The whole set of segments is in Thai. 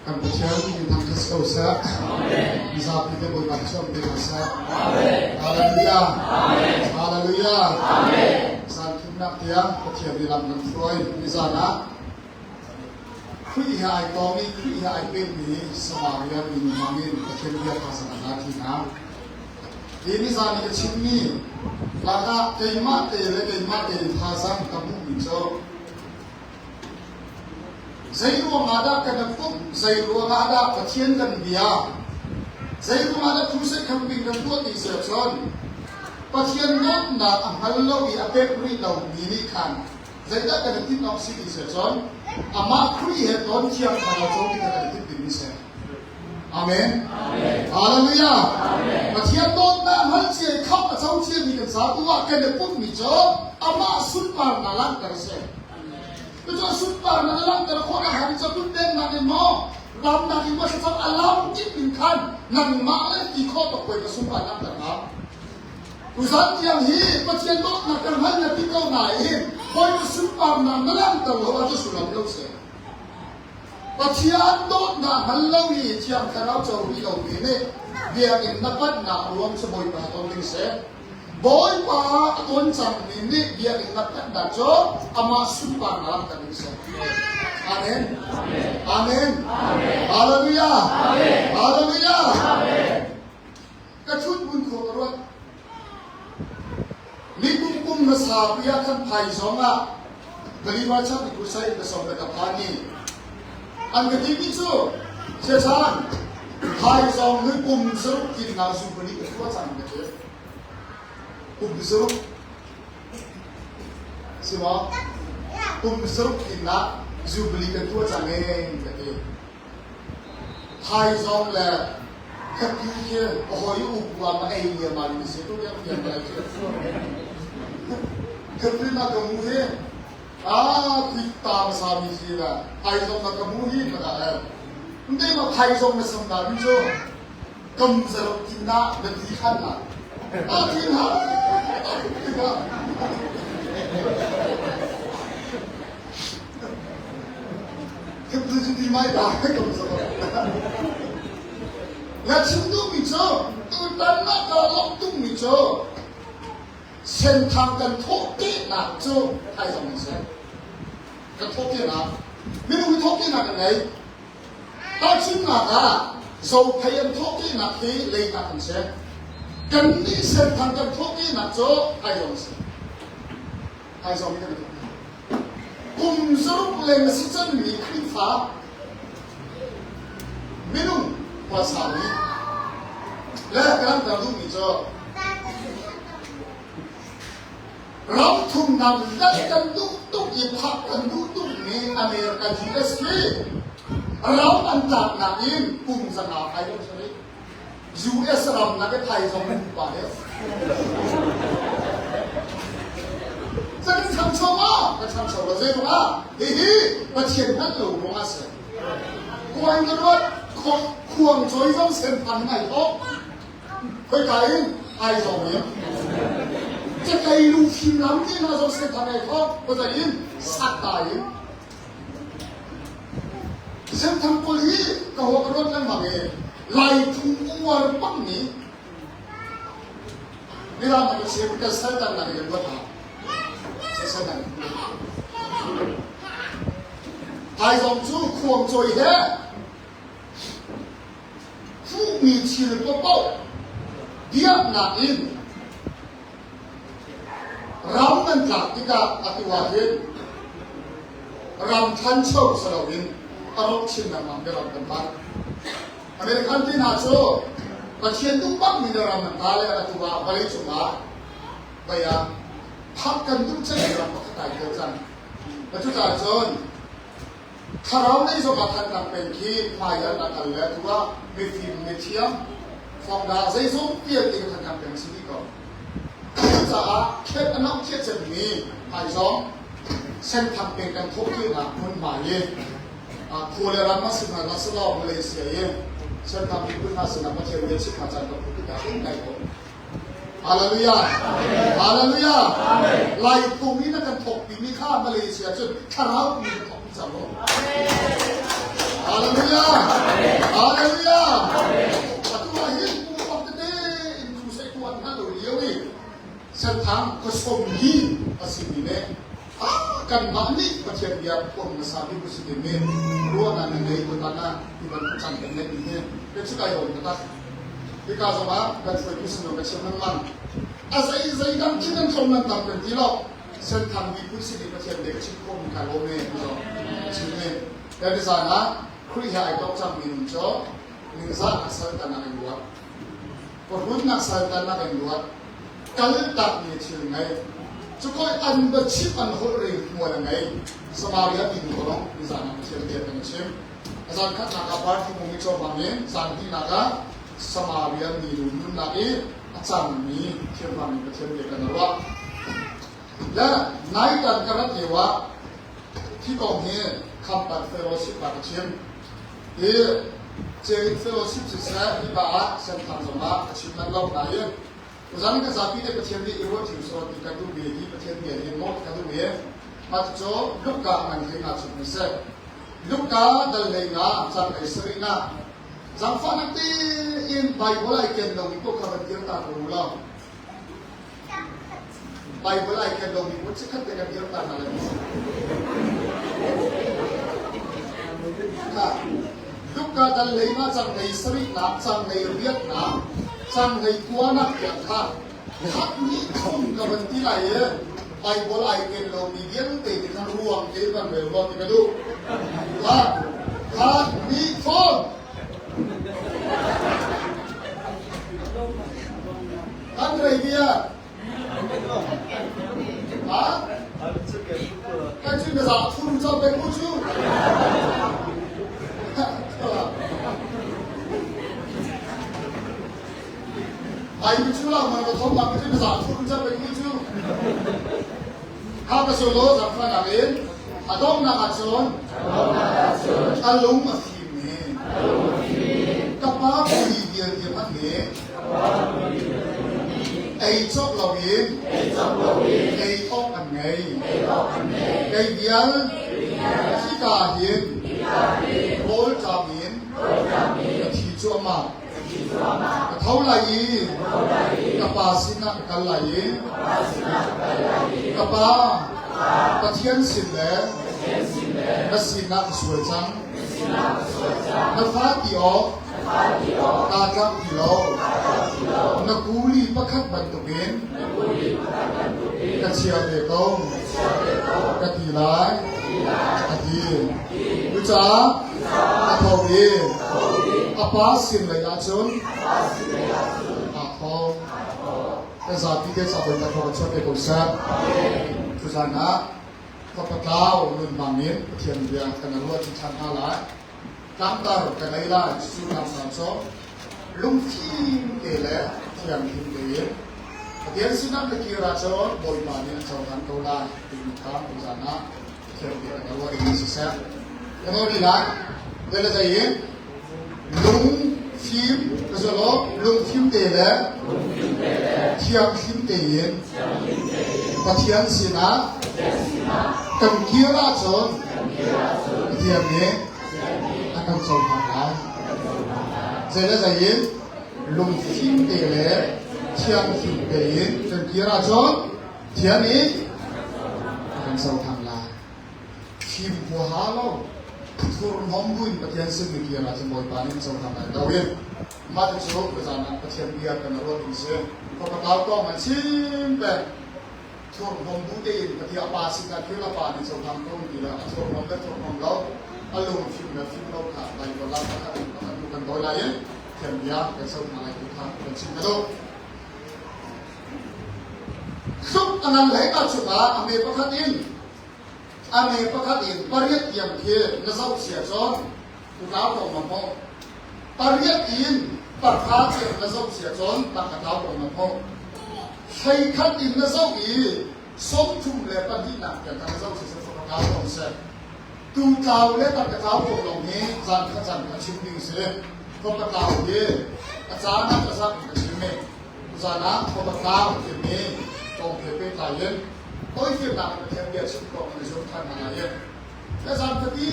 kan percaya di tentang kesehatan bisa kita berbaca di masa haleluya haleluya saat kita dia percaya di dalam Freud di sana kui hai kami kui hai ini semaya ini mungkin percaya dia pasang lagi nah ini sana kecil ni laka kemat pasang kamu bicara Zai ruang ada kadang-kadang, zai ruang ada kecian dan dia, zai ruang ada pusat kambing dan buat di sejon, kecian not nak halau ia pepri lau mini kan, zai tak kadang-kadang nak si di sejon, amak kui heton tiang kalau jauh kita kadang-kadang di sen. Amen. Haleluya. Kecian not nak hal cie kau jauh cie ni kan satu wak kadang-kadang mijo, amak sulpan nalang tersen. Itu sumpah nalang terkona hari sabun dan nanti mau ram nanti mau sesuatu alam jipinkan nanti malah ikut takoi kesumpah nanti terang. Usaha yang hi pasien dok nak terhal nanti kau naik, kau sumpah nalang terlalu aja sulam lose. Pasien dok nak halau hi siang kerau jauh hilau ini dia ingin dapat nak ruang sebuah bahagian lingse. Boy pa aton sang ini dia ingat kan dajo ama sumpah dalam kadisa. Amin. Amin. Haleluya. Haleluya. Kacun pun korot. Likum nasabiya kan pai zonga. Kelima cak dikusai bersama kapani. Angkat itu sesan pai zong likum seru kini langsung beli kedua sang kecil. Seruk semua seruk kita jubli kedua jangan kata hai zong le kaki oh you buat apa ini malu situ yang lagi kaki nak kamu kita bersama sila hai zong nak kamu ni nak nanti mau hai zong bersama itu kamu seruk kita berdikan lah tidak kebetulan di mana kamu sebab ya cintu mijo tanpa kalau tu mijo sentangan toke nak jo hai sama saya kan toke nak minum toke nak ni tak cinta tak so kayak toke nak di letak saya kan ni sentangan toke nak jo hai sama saya hai sama kita kumzuruk leng sejen mi krifa minum pasali lah kan dalam itu ram tum nam kan tuk ipak kan tuk ni Amerika US ni ram antak nakin kumzana ayo sorry US ram nak Thai sama pada Jangan sama, macam sama saya juga. Hihi, macam mana lu mau asal? Kuang kerut, kuang joy jom senpan mai kok. Kau kain, ai jom ya. Cekai lu film ni na jom senpan mai kok. Kau kain, satai. Senpan poli, kau kerut kan mana? Lai tungguar pang ni. Bila macam siapa kesetan nak dia buat apa? Sedang. Hai dòng chú khuôn rồi thế Phú mì chìa có bốc Điệp nạc in Rắm nâng lạc tí cả Ati hòa hiên Rắm thân châu sa đầu in Arok chín nằm nằm cái lòng tầm bát American tin hạ chú Và chiên tung bắc mình rắm nâng ta lệ Ati hòa bà lấy chú má Vậy àพักกันทุกเช้าเราก็ตายเกิดกันปัจจุบันจนถ้าเราไม่สมัครกันเป็นขี้พายันกันแล้วถือว่ามีฟิล์มมีเทียมฟองดาใจส่งเปลี่ยนเองกันเป็นสิ่งที่ก่อนจะแค่น้องเทียบจะมีหายซ้อมเส้นทางเป็นกันทุกที่นะมันหมายคูเลรามาสินาลาสลามาเลเซียเส้นทางที่คุณน่าสนับมาเที่ยวเยี่ยมสิมาจากกับผู้ที่ได้ในคน Haleluya. Haleluya. Lai tumi na kan thok pi mi kha Malaysia chu tharau pi thok pi chalo. Hallelujah! Hallelujah! Atu lahir ku waktu itu saya kuat nalu liawi. Serta kesombongan asimile. Kan mani macam dia pun mesabi kusideme. Dua nana nei utana iban cantik nei ini. Kecuali orang kata. Because of that, that's the reason of the man. As I say, I'm kidding from the number of the Serta di kusidi macam dia cukup kalau me, cuma. That is ana. Kriya itu macam minum jo. Nizam asal tanah yang luar. Perut asal tanah yang luar. Kalau tak ni cilngai. Cukai an bercip an hori mualangai. Samaria di dorong nizam macam dia macam. Asal kat nak apa di mumi cobangen. Santi naga. Samaria ni dulu lagi macam ni siapa ni macam dia kan luar. Ya, naik dan kerana dewa kita ni kampat fellowship macam dia jadi fellowship sesuai ibarat sentang sama macam nak lain. Usaha kita sapi dia macam dia ibu justru kita tu beli macam dia ni mau kita tu beli macam luka mandi macam ni se luka dalam sampai serina. Zamfa nanti in Bible ikan dong itu kabar dia tak berulang. Bible ikan dong itu cekat dengan dia tak nalar. Nah, luka dan lima jang dari Sri Lanka, jang dari Vietnam, jang dari Kuala Lumpur. Hak ni kong kabar dia lah. Bible ikan dong ini dia tu dengan ruang dia kan berulang kita tu. Hak ni kong. Andre dia. Ah? Kan cuma satu turun sampai tujuh. Ayo culah mana kau makan cuma satu turun sampai tujuh. Apa solo sampai namin? Adong nak acun. Alung masih ni. Kapal beli dia mana? Ai chop lawin, ai ốc ăn ngày, ai bial, khi cả hiền, hol cả hiền, thì chua mà, thâu lại, capa xin nak kal lại, capa, cà thiên xin lẽ, cà xin nak suy chăng, cà phát diok. Kakak kilo, nakuli pakat bantukin, kacil dekong, katilai, adil, ucap, atauin, apa sinlay acun, ako, kesapi ke sabun takut sampai konsep, susana, kapatau nun mamin, kecian dia kena luar cincang halai. Kantar kenailah sunnah sanso, lungkim kele tiang himde. Kemudian sunnah lekira cor boy panen coran tola tingkam bersana kerja kedua ini sisa. Kemudian bela saya lungkim kesolo lungkim kele tiang himde. Kemudian sunnah kengkira cor tiang ni. Akan sempurna. Jadi saya lung film dele, tiang film dele, dan kira John, tiang ini akan sempurna. Film buahalo, turun hombun, petian seni kira semua panen sempurna. Dawin, mata cukup kesana, petian biar kena roh bisa. Kau tahu kau macam turun hombun deh, petian apa sih nak kira panen sempurna kau kira, turun hombun alung film lo kah, bayi bola bukan bola ya, kerja besok malah kita bersih kalau sub anak mereka juga ambil pekatin, pariat yang dia nasab siason, tukar kau mampu, pariatin perkat yang nasab siason, tak tahu kau mampu, saya katin nasab ini, som cum lepas di nak yang nasab siason tukar kau se. Tu tahu le tak tahu kau long ni, jangan macam ni se. Kau tak tahu dia, acara macam ni. Sana kau tak tahu ni, kau kepe lain. Kau ikut nak macam dia cukup kau menjadi mana lain. Kesan tadi,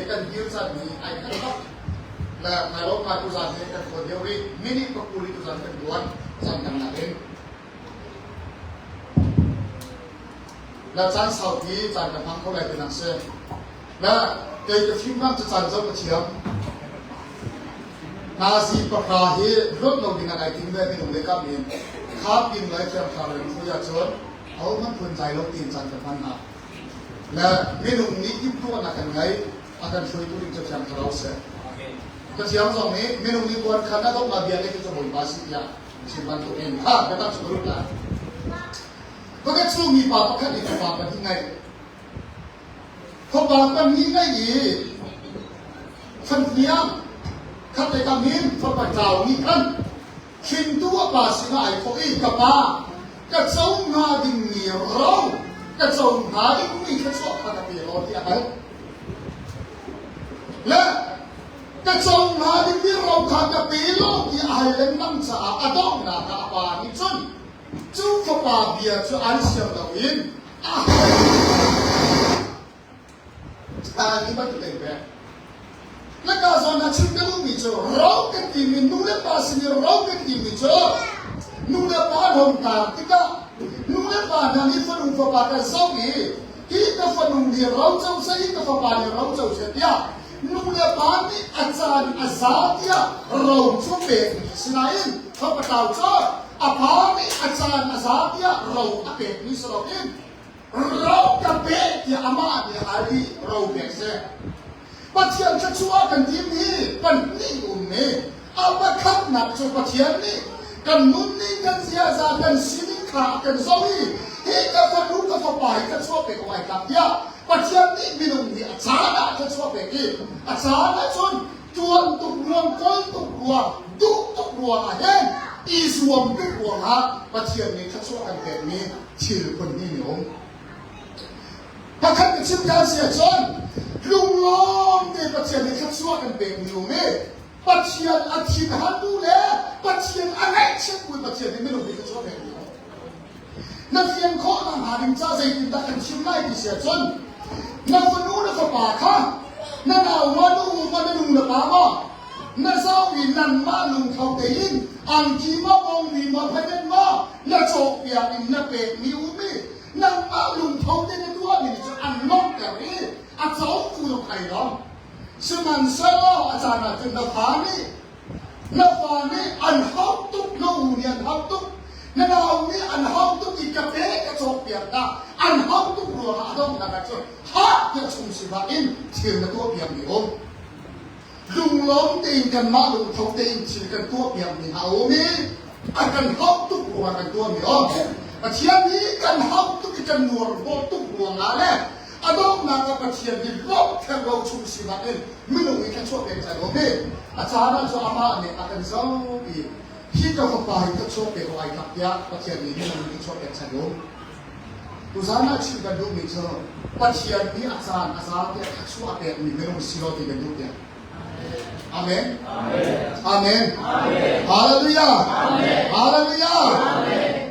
กันยืนสันนี้ไอ้กันก็และนายรบมาตุสันนี้กันคนเดียวรีมินิปกุลิตุสันกันล้วนสันกันนั่นเองและจานเสาร์ที่จานกับพังเขาเลยเป็นนักเสียและเกิดกับทีมงานจะจานเจ้ากระเทียมนาซีประกาศให้รถเราบินอะไรทิ้งไว้ไม่ลงเลยกับมีข้าบินเลยเทียมทางเลยผู้ยากจนเอามันคนใจเราตีนจานกับพันหาและเมนูนี้ที่ตัวนักกันไงakanช่วยตัวเจ้าของเราเสียก็เชื่อว่าตรงนี้เมนูนี้ควรขนาดต้องมาเบียร์เลยที่จะบ่อยภาษียาชิมบันตัวเองข้าก็ต้องช่วยกันก็แค่ช่วยมีปากก็แค่ดีจะปากกันที่ไงพอปากกันนี้ได้อีฟันเทียมขัดใจกับมินพอปากเจ้านี่กันชิมตัวภาษีไงพออีกกับปาก็เจ้าหน้าดิ่งเหนียวเราก็เจ้าหน้าดิ่งมีแค่ชอบขัดกับเบียร์เราที่อะไรและกระทรวงมหาดไทยเราขาดกับปีโลกที่ไอเลนนั่งสะอาดต้องนาคาปานิจนจูฟปาเบียจูอันเสียงดาวินนี่มันตัวเองแบบและการสอนนักชิมกันรู้มิจฉาเราเกิดที่มีนู่นเล่ภาษีเราเกิดที่มิจฉานู่นเล่ปาหงตาติกานู่นเล่ปาดันที่ฟันอุปปากันสาวีที่กับฟันอุดีเราเจ้าใส่กับฟันปานีเราเจ้าเสียนู่นเล่ปานี่อาจารย์อาซาเดียเราช่วยเป็นสินายน์เขาประกาศจ้าอาภานี่อาจารย์อาซาเดียเราเป็นนิสโลอินเรากับเป็นที่อามาเนี่ยอะไรเราเป็นเสียปัจจัยจะช่วยกันทีนี้กันนี่อุ่นนี่เอาไปขับหนักช่วยปัจจัยนี้กันนุ่นนี่กันเสียจากกันสินค้ากันโซ่เฮ้กับฟันรู้กับฟันไปจะช่วยเป็นอะไรกันเนี่ยปัจจัยนี้มีตรงนี้อาจารย์จะช่วยเป็นกี่อาจารย์ชนจวนตุกรวมคนตุกรวมดุตุกรวมอะไรอีสวมตุกรวมฮะปัจจัยนี้จะช่วยกันเป็นนี้ชื่อคนนี้นิยมพระคันเป็นชิมการเสียจนลุงล้อมในปัจจัยนี้จะช่วยกันเป็นนิยมเนี่ยปัจจัยอาชีพหันดูแลปัจจัยอะไรเช่นคุยปัจจัยนี้ไม่รู้ที่จะช่วยเป็นนิยมนักเรียนข้อต่างหากจะใจติดตามชิมไล่ที่เสียจนนักฟันนู้นก็ป่าข้านั่นเอาวันนู้นวันนู้นละป่าบ่นั่นเศร้าวินนั่นมาลุงเขาเตียนอันที่มาบงมีมาพันธุ์มานั่นโชคเปียกนั่นเป็ดมิวมีนั่นมาลุงเขาเตียนตัวนี่จะอันน้องแต่นี่อาจารย์คุยกับใครน้องซึ่งมันเศร้าอาจารย์ถึงนักฟ้านี่อันเขาตุกนู่นเนี่ยเขาตุกนั่นเอาเนี่ยอันเขาตุกอีกกับเด็กกระโจกเปียกตาอันเขาตุกรัวมาต้องนั่นกระโจกฮะจะชุ่มสิบอินเชื่อในตัวเปียกนี่ผมลุงล้มตีนกันมาลุงเขาตีนเชื่อกันตัวเปียกนี่เอาเนี่ยอันกันเขาตุกรัวกันตัวนี่อ๋อปัจจัยนี้กันเขาตุกกันนัวโบตุกรัวงาเนี่ยอดองนางกับปัจจัยนี้ลบแค่เราชุ่มสิบอินไม่รู้อีกแค่ช่วยเป็นใจผมเนี่ยอาจารย์นั่นจะอามาเนี่ยอาการเศร้าอีที่จะมาไปก็ช่วยเป็นอะไรกับยาปัจจัยนี้มันมีช่วยเป็นใจผมตุสานาชิกันดูมิเชอปัจจัยนี้อาจารย์เนี่ยช่วยเป็นมีไม่รู้สิเราที่เป็นดูเนี่ยอาเมนอาเมนฮาเลลูยาฮาเลลูยา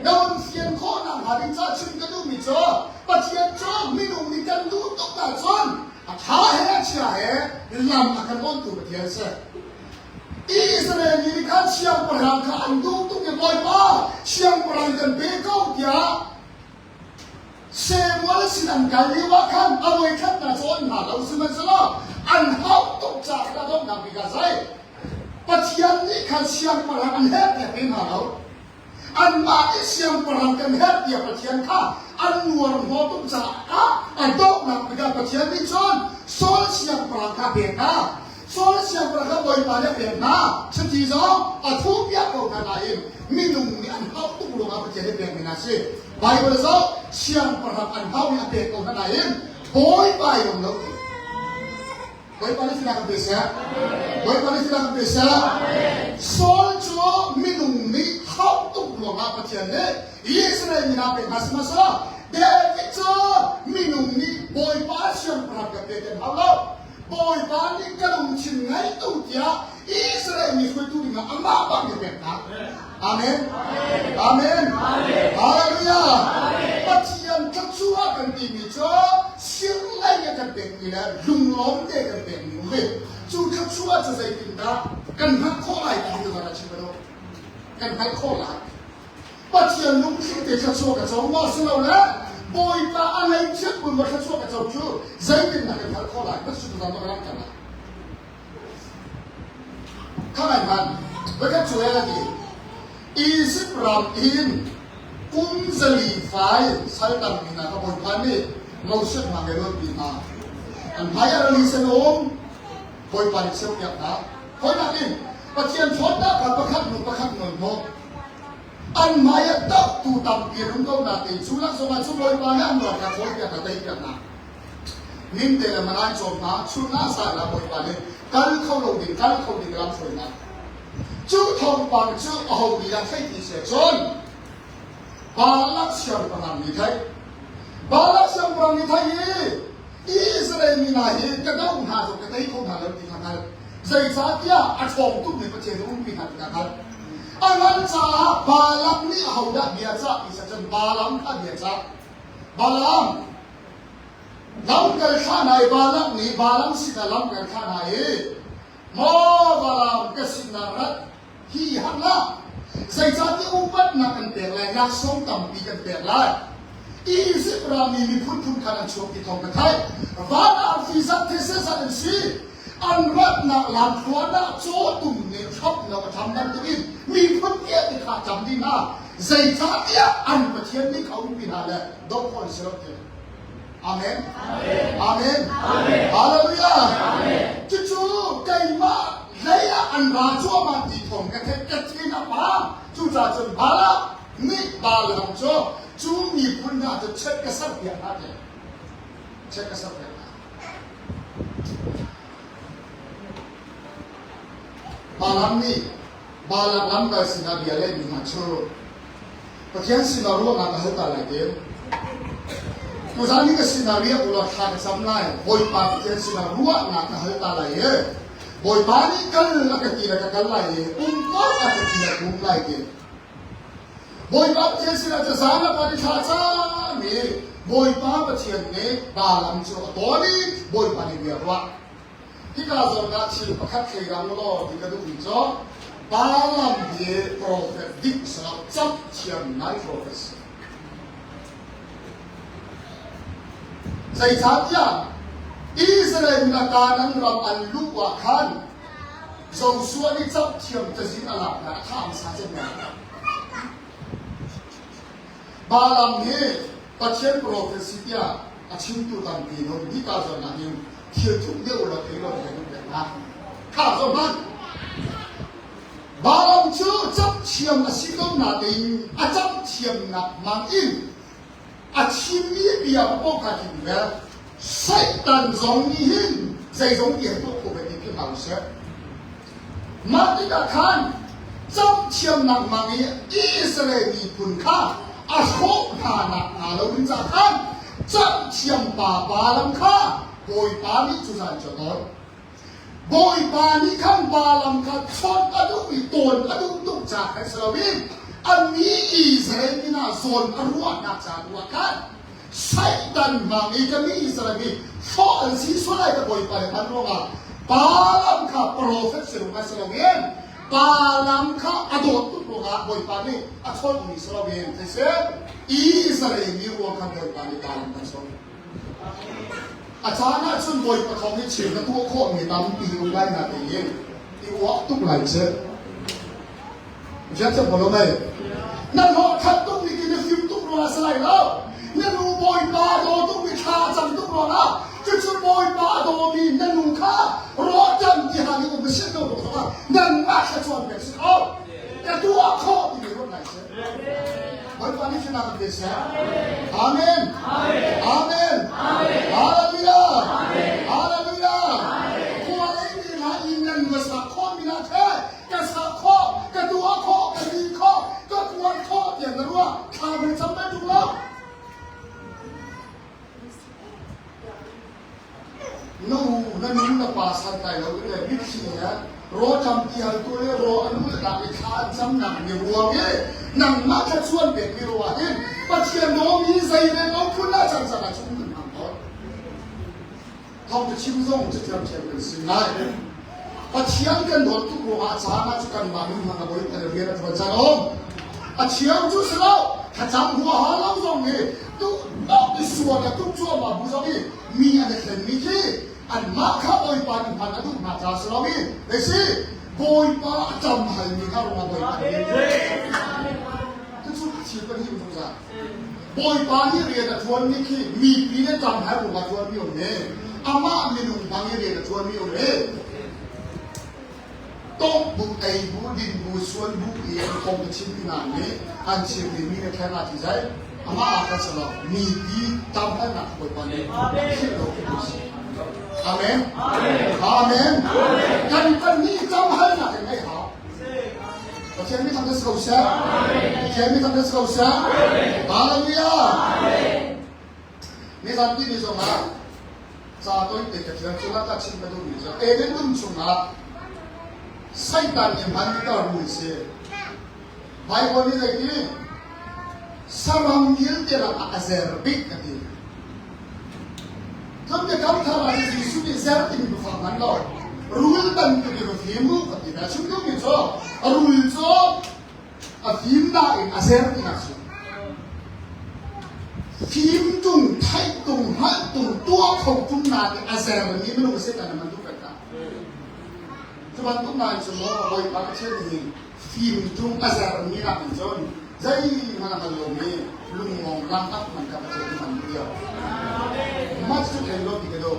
แล้วมันเสียงข้อนั้นหาดิจ้าชิกันดูมิเชอปัจจัยจ้าไม่รู้มีกันดูตกตาจนถ้าเห็นเชื่อเห็นลำอาการอ่อนตัวเทียนเสียอิสราเอลนี่ข้าเชียงปรางข้าอันดูตุกยังไงบ้าเชียงปรางกันเบเก้าเดียเซมวลสินันกันลีว่าขันเอาไว้ขันนะจนหาเราสิมันสละอันเขาตกจากกระดองนำไปกันใส่ปัจจัยนี้ข้าเชียงปรางอันเฮ็ดเนี่ยเป็นหาเราอันมาเชียงปรางกันเฮ็ดเดียปัจจัยข้าอันนวลหัวตกจากอันดอกนำไปกันปัจจัยนี้จนโซลเชียงปรางข้าเบียก้าโซลเชียงปรางข้าบอยมาเนี่ยเป็นนะฉันที่สองทุบยักษ์เอาหน้าเองมีหนุ่มนี่อันเขาตุกลงมาปัจจัยนี้เป็นนะสิไบเบิลบอกเชียงปรางอันเขาเนี่ยเป็นเอาหน้าเองบอยไปลงแล้วบอยไปนี่สินักเบสอะบอยไปนี่สินักเบสอะโซลจูมีหนุ่มนี่เขาตุกลงมาปัจจัยนี้อิสราเอลนี่น่าเป็นมาสมาสละเดวิดจ้ามีหนุ่มนี่บอยไปเชียงปรางกับเป็นเขาแล้วบอยบ้านนี่กระดุมชิงไงตู้เดียอิสราเอลมีคนตู้นี่มาอันมาบังอยู่แบบนั้นอาเมนอาเมนฮาเลลูยาปัจจัยกันชั่วกันดีมิจ้าเสียงไล่กันเป็นนี่แหละลุงล้มเด็กกันเป็น วจะใจกินได้กันพักข้อไหลกินตัวกันชิบะโนกันพักข้อไหลปัจจัยลุงที่เด็กชั่วกับเจ้าว่าสิ่งเหล่านั้นบอยตาอะไรเชื่อบุญว่าชั่วกับเจ้าชู้ใจกินนะกันพักข้อไหลก็สุดท้ายต้องรักกันนะข้างในมันเวลาช่วยอะไรอีสิบรำอินกุ้งจะลีไฟใช้ดำมินาขบวนพันนี่เราเชื่อมาเกลือปีมาอันพายาลีเซนอมบอยปานิเซลยักนะเพราะนั่นเองปัจจัยชดนะกับประคับหนุนโมอันมายาตับตูตับเกี่ยวกับนาทีสุนัขสมัยสุบอยปานี่อันรักกับคนยักษ์ได้ยักนะนิ่มเดลมันอันชมนะสุนัขสายละบอยปานี่การเข้าลงดินการเข้าดินรับสวยนะจู่ทองปังจู่เอาดีอย่างใช่ที่เสียชนบาลักเชียงปนังนิทัยบาลักเชียงปนังนิทัยอิสราเอลมีนาฮีกระด้างหาสุกกระด้างคงหาเรื่องที่ทำให้ใจสาธิตอัดฟองตุ้มในประเทศอุ้งพิธากันครับอันนั้นจ้าบาลักนี่เอาได้เบียจ้าอิสราเอลบาลักข้าเบียจ้าบาลักล้ำกันข้าไหนบาลักนี่บาลักสิแต่ล้ำกันข้าไหนมอบาลักก็สินารัตที่หันละใจสาธิตอุบัตินักกันเตะแรงนักส่งต่ำปีกันเตะแรงอีสิบรามีพุ่นขนาดช่วงที่ทองกันไทยว่าอาฟิซัตเทเซสันซีอันรัตนักลำตัวนักโจตุ่มเนี่ยชอบเราทำนั่นตัวนี้มีพุ่นเกี่ยวกับขาจำดีนะใจชาติอันประเทศนี้เขาไม่ได้เลยดอกคนเสียเดียวอาเมนอาเมนฮาเลลูยาจู่ๆไก่มาเลยอันราชัวมันตีทองกันแค่กระถิ่นอ่ะป้าจู่ๆจนบาลานี่บาลาของโจจู่มีพุ่นน่าจะเช็คกระสับเปียกอะไรเช็คกระสับเปียกบาลัมนี่บาลัมล้ำกับสินาเบียเล่มีมาโชว์ประเทศสินารัวงานมาให้ตาไหลเดียวตัวท่านนี่ก็สินาเรียบุรุษทางสำนักบอยปาประเทศสินารัวงานมาให้ตาไหลเดียวบอยปานี่กันละกันทีละกันไหลเดียวก็ละกันทีละไหลเดียวบอยปาประเทศสินาจะสร้างละปฏิชาจ้านี่บอยปาประเทศนี้บาลัมโชว์ตัวนี้บอยปานี่เบียร์ว่าที่กาจนาชิลประคับเชียงโลที่กระดูกจอบาลัมเย่โปรเฟสดิสระจับเชียงนายโปรเฟสใจชาติยาอิสราเอลนักการนั้นรับอันลูกว่าขันทรงส่วนที่จับเชียงจะสิ้นอลับนะข้ามสาเจนบาลัมเย่ปัจเจกโปรเฟสสิยาอาชิมตุตันปีโนที่กาจนานิวเที่ยวทุกเรื่องเราเองเราเป็นแบบนั้นข้าสมบัติบาลังชื่อจับเชียมอาศิลป์นาดิงอาจับเชียมนักมังอินอาชิมีเบียบโอกาสที่เมื่อใส่ตันจงนี้หินใจจงเดียบตัวผู้เป็นที่เขาเสียมาติกาขันจับเชียมนักมังอินอิสราเอลมีคุณค่าอาโคนานักนาเราเป็นจากขันจับเชียมป่าบาลังค่าบอยปานิจุจันจดบอยปานิขันบาลัมขัดชนอดุวิตนอดุตุกจากอิสราเอลอันนี้อิสราเอลน่าโซนอรุณนักจากวักันใช้ดันมาอีกมีอิสราเอลฟออันซีส่วนไหนกับบอยปานิมันรู้ว่าบาลัมขัดโปรเฟสเซอร์อิสราเอลบาลัมขัดอดุตุกรู้ว่าบอยปานิอัชนอิสราเอลที่เสียอิสราเอลมีวัวขัดบอยปานิบาลัมขัดชนอาจารย์น่าชวนบอยประคองให้เฉียงกับตัวโคตรมีน้ำปีลงได้นาทีนี้อีวอกตุกไหลเชื่อจะบอกไหมนั่นหอกทัดตุกนี่กินฟิวตุกรัวสลายแล้วนั่นนูบอยปาโดตุกวิชาจังตุกรัวนะจะชวนบอยปาโดมีนั่นนูข้ารอจังที่หานี่ผมไม่เชื่อตัวหรอกว่านั่นมาชวนแบบสิเอาแต่ตัวโคตรมีรถไหลเชื่อบอยปานี่ชนะกันเดียวเสียอาเมนอาเมนฮาเลลูยาฮาเลลูยาตัวเองนี่นะอินนันก็สักข้อมีนะเท่ก็สักข้อก็ตัวข้อก็ดีข้อก็ควรข้ออย่างนั้นว่าข้าเป็นจำเป็นถูกแล้วนู่นนั่นป่าสันไก่เราก็เลยวิธีนะรอจำที่หันตัวเลยรออนุมัติการไปทานจำหนักในวัวเนี่ยหนังมาแค่ส่วนเด็กไม่รู้ว่าเห็นปัจเจียนน้องมีใจเลยน้องคุณน่าจังสักชุ่มหนึ่งทำก่อนเขาจะชิมส่งจะเทียมเทียมกันสิ่งไหน ปัจเจียงกันโดนทุกหัวอาจารย์มาจุกันมาหนึ่งมันก็บริการเรียนรัฐบาลจารย์ปัจเจียงจุดสลาวถ้าจำหัวหาเราตรงนี้ตุ๊นอกที่ส่วนเนี่ยตุ๊จั่วมาบุษบมีอันเดียวมีที่อันมาข้าบอยปานพันธุ์ตุ๊มาจากสลาวีเดซี่บอยปาจำให้มีข้าวมาบอยปานทุกสุดชีวิตเป็นที่มันจะบอยปานี่เรียนทวนนี่คือมีปีนี้จำให้ผมมาทวนมีองค์เนี่ยอาม่ามีหนุ่มบางเรียนทวนมีองค์เนี่ยต้องบุกไอ้บุดินบุส่วนบุกเอียงคงจะชิมพินานี้อันเชื่อมีในแค่นาทีใจอาม่าอาคาสลามีดีจำให้หนักบอยปานี่ที่เราคิดดูสิอาเมนอาเมนกันนี่จำให้หนักยังไงหรอ我前面唱的是口香，前面唱的是口香，哈利路亚。你看弟兄们，咋都得个天主那个亲个都比较，哎，那弄出嘛，塞单年盘比较容易些，外国你在这里，三万年的那阿塞尔比个的，他们的刚才那些属于塞尔比不放难了。rule dan tu dia film tu kita cuma ni so rule so film dah in aser ni nasu film tung thai tung hat tung tua kau tung na ni aser ni mana mesti kan mana tu kata cuma tu na semua boy pak cik ni film tung aser ni nak menjon jadi mana kalau ni lung ngong langkap mana cik ni mana dia macam tu kalau kita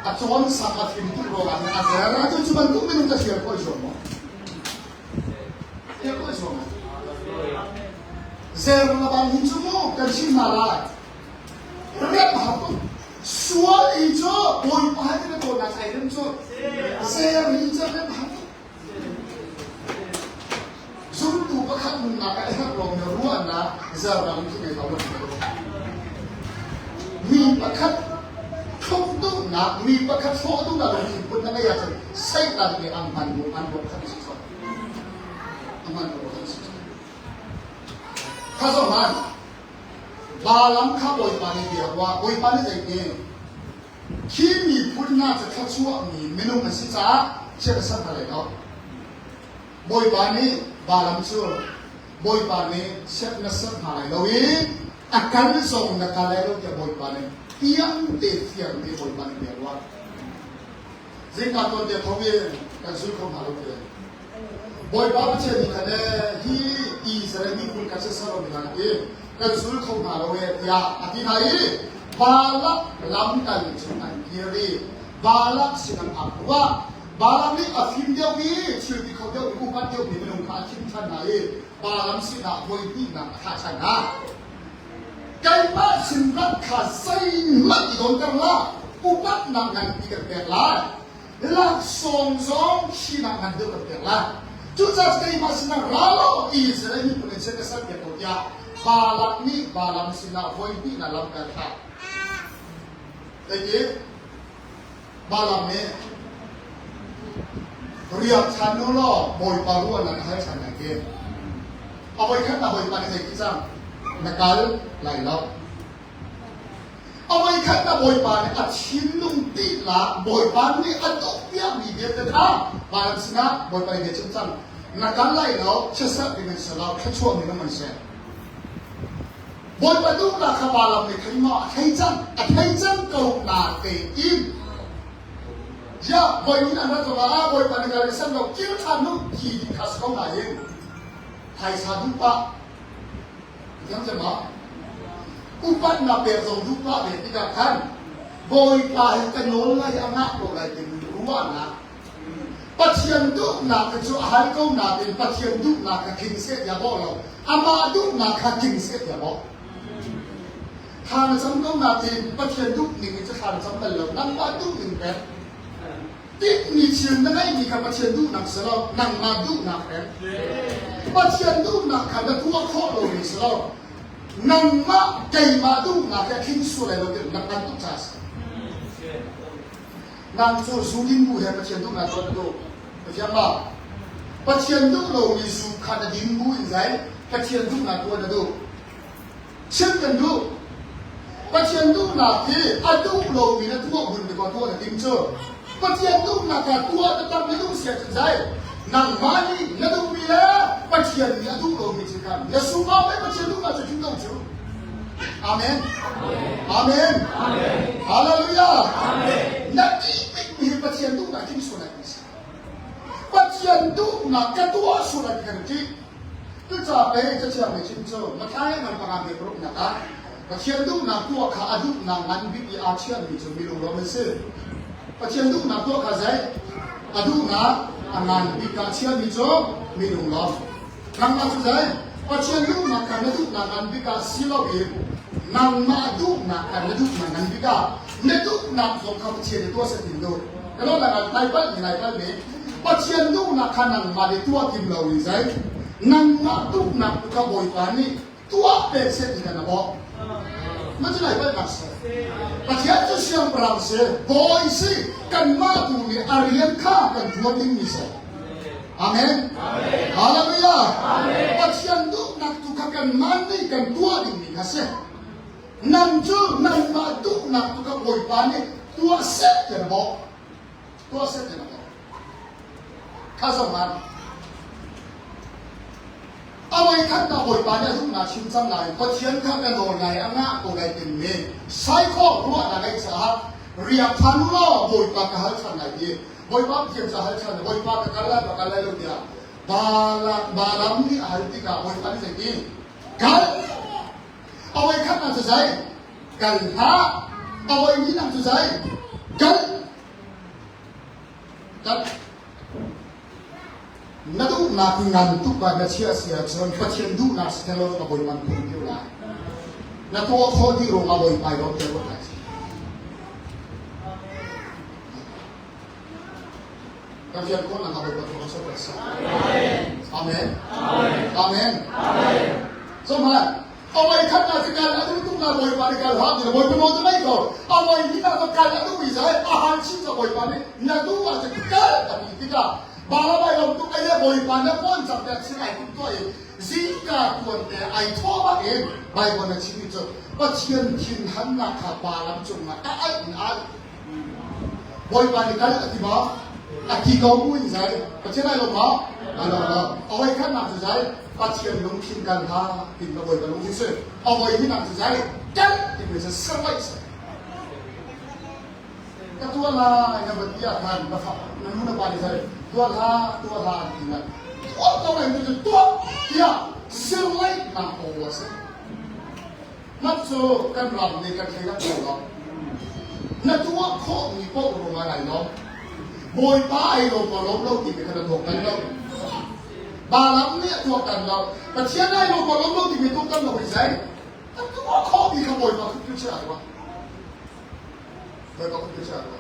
Acuan sangat pintu rogan ajar itu cuma tu minum kasih apa semua, apa semua. Zer naban semua kasih malah. Rep apa? Sual itu boy pahat itu nak saya itu. Zer itu rep apa? Sungguh bahkan nak ayah orang meruan na zer naban itu kita tahu. Mi bahkanทุกตุนักมีประคับโซ่ตุนักเราที่พูดนั่นก็อยากจะใส่ตาในอังมันบุอันบุขันสิครับอังมันบุขันสิข้าสมานบาลัมข้าบอยปานีเดียวว่าบอยปานีใจเองที่มีพูดน่าจะทัดชั่วมีเมนูมันสิจ้าเชื่อสักอะไรเนาะบอยปานีบาลัมชั่วบอยปานีเชื่อนักสักอะไรเราเองอาการที่ส่งนักการเล่าจะบอยปานีyang tiang di boy pan dia luar. Jika tuan dia tahu kan suruh kau malu dia. Boy pan macam ni kan hi Israel ni pun kasih salam dengan dia. Kan suruh kau malu dia. Hati hari balak lamkan cuma kiri balak siang apa. Balak ni afim dia ni cerita kau dia umat dia ni belum kacim sana balak si nak boy ni nak kacana. Cái mà sinh ra cả xây mất thì đồn cầm la, u bắt nặng ngàn đi cầm bẹt la, là song song khi nặng ngàn được cầm bẹt la. Chúng ta cái mà sinh ra lo ý sẽ là những vấn đề cái sắc biệt của nhà, bà làm ni bà làm sinh ra vui đi là làm cái khác. Đấy chứ, bà làm nè, riêng chăn nó lo, bồi bà luôn là hai chăn này kia. Ở bên khác là bồi bà này cái gì? Nakal lai lo. Awai khat na boy pan at hinung ti la boy pan ni atok pia mi dia ta tha. Balam sina boy pan dia chum cham. Nakal lai lo chasa dengan salau khachuang ni man se. Boy pan tu la kha balam ni khai ma khai chang kau na te im. Ya boy ni ana to la boy pan ga le san lo kil than nu ki khas kau na yin. Hai sa du pa yang sama, upat na persong dupa be tidak kan, boy pahit kanol na yang anak ko lagi ruan na, pasien tu na kecu ahal kau na bin pasien tu na kakingset ya bolo, ama tu na kakingset ya bolo, kan sam kau na bin pasien tu ni kita kan sam belum, nampak tu ni ben, tik ni cium dengan ni kan pasien tu nak selo, nang madu nak ben. Pasien tu nak kada tua kau ni selo. Nang ma kay madu nak king sule lo dia nak kantuk cas. Nang so sudin bu he pasien tu nak tu. Pasien ba? Pasien tu lo ni su kada din bu inzai, pasien tu nak tu ada tu. Chen kan tu. Pasien tu nak ke adu lo ni nak tu bun de ko tu ada tim cho. ปะเทียนดูนักตัวจะทำให้ดูเสียใจนางมานีนัดูมีแล้วปะเทียนนัดูเรามีจิตกันยาสูบเอาไปปะเทียนดูนักจะจุดเอาจุดอาเมนอาเมนฮาเลลูยานักที่ไม่มีปะเทียนดูนักที่สุนัขนี่ปะเทียนดูนักกันตัวสุนัขกันที่ก็จะไปจะเชื่อไม่ชินโจมาท้ายมันประการเดียวกันนะปะเทียนดูนักตัวขาดูนักมันวิธีอาเชียนมีจะมีลงเราไม่ซื้อปะเทียนดูนักตัวขาใจอาดูนักอันนั้นวิธีอาเชียนมีจะมีลงเราครั้งนั้นใจปะเทียนดูนักกันดูนักมันวิธีอาศิลปินนางมาดูนักกันดูนักนั้นวิธีเนี่ยดูนักของเขาเชียนตัวเสถียรดูแล้วเราในบ้านในบ้านนี้ปะเชียนดูนักขนาดมาในตัวทีมเราอีกใจนางมาดูนักก็บ่อยกว่านี้ตัวเป็นเสถียรนะบอกมันจะไหนไปบ้างสิปะเชียนจะเชื่อมปรามเสียบ่อยสิกันมาดูนี่อาเรียนข้ากันตัวทิ้งมิเสอาเมนฮาเลลูยาปะเชียนดูนักทุกกันมันนี่กันตัวทิ้งมิเสนั่นจูนั่นมาดูนักทุกบ่อยกว่านี้ตัวเสถียรบอกตัวเสถียรบอกข้าสมานเอาไว้ขั้นตอนบ่อยปานเนี่ยทุกนาชิมซ้ำไหนพอเชียนข้างกันโดนไหนอ่ะง่าตัวไหนเป็นเมย์ใช้ข้อรู้อะไรสาเรียกพันล้อบ่อยปากกะหัลชันไหนดีบ่อยปากเขียนสาหัลชันบ่อยปากกะกันอะไรลูกเนี่ยบาลัมนี่หัลติกาบ่อยปานสิ่งนี้กันเอาไว้ขั้นนั้นจะใช้กันฮะเอาไว้นี่นั่นจะใช้กันนัดูนักงานทุกการเชื่อเสียจนปัจจุบันดูนักสเตลล์มาบริมันคนเดียวละนักตัวคนที่รู้มาบริไปรถเดียวกันการเชื่อคนนั้นมาบริประตูสุดท้ายอาเมนอาเมนสมมติเอาไว้ขั้นการการนักทุกนักบริไปการหาที่บริไปโน้ตไม่ก่อนเอาไว้ที่นักการนักวิจัยอาหารชิ้นจะบริไปนักดูว่าจะการแต่มีที่จะบางวันเราตุกไอ้เนี่ยบริบาลเนี่ยพ้นจากแต่สิ่งไอ้ทุกตัวเองสิ่งการควรแต่ไอ้ทั่วบ้านเองใบบนชีวิตจะก็เชียนทินหันหน้าขับบาลัมจุงมาไอ้บริบาลนี่กันอธิบายอธิกรมุ้ยใจก็เช่นไรลงมาเอาไว้ขั้นหนักใจก็เชียนลงทินกันหาทินมาบริบาลลงที่สุดเอาไว้ที่หนักใจกันที่เป็นจะสบายใจก็ตัวละอย่างแบบนี้ทานนะครับนั่นมันบาลีใจตัวละที่นั่นตัวไหนมันจะตัวที่เสื่อมไหลหนักโอ้สินับโซ่กันรำในการใช้นับโซ่เรานับตัวข้อมีพวกโรงงานไหนเนาะบอยป้าไอ้โรงมาล้มเล่าที่เป็นขนมถกกันเราบาลัมเนี่ยตัวกันเราแต่เชื่อได้โรงมาล้มเล่าที่เป็นตัวกันเราไม่ใช่นับตัวข้อมีขโมยมาคือเชื่ออะไรวะเดี๋ยวก็คือเชื่ออะไร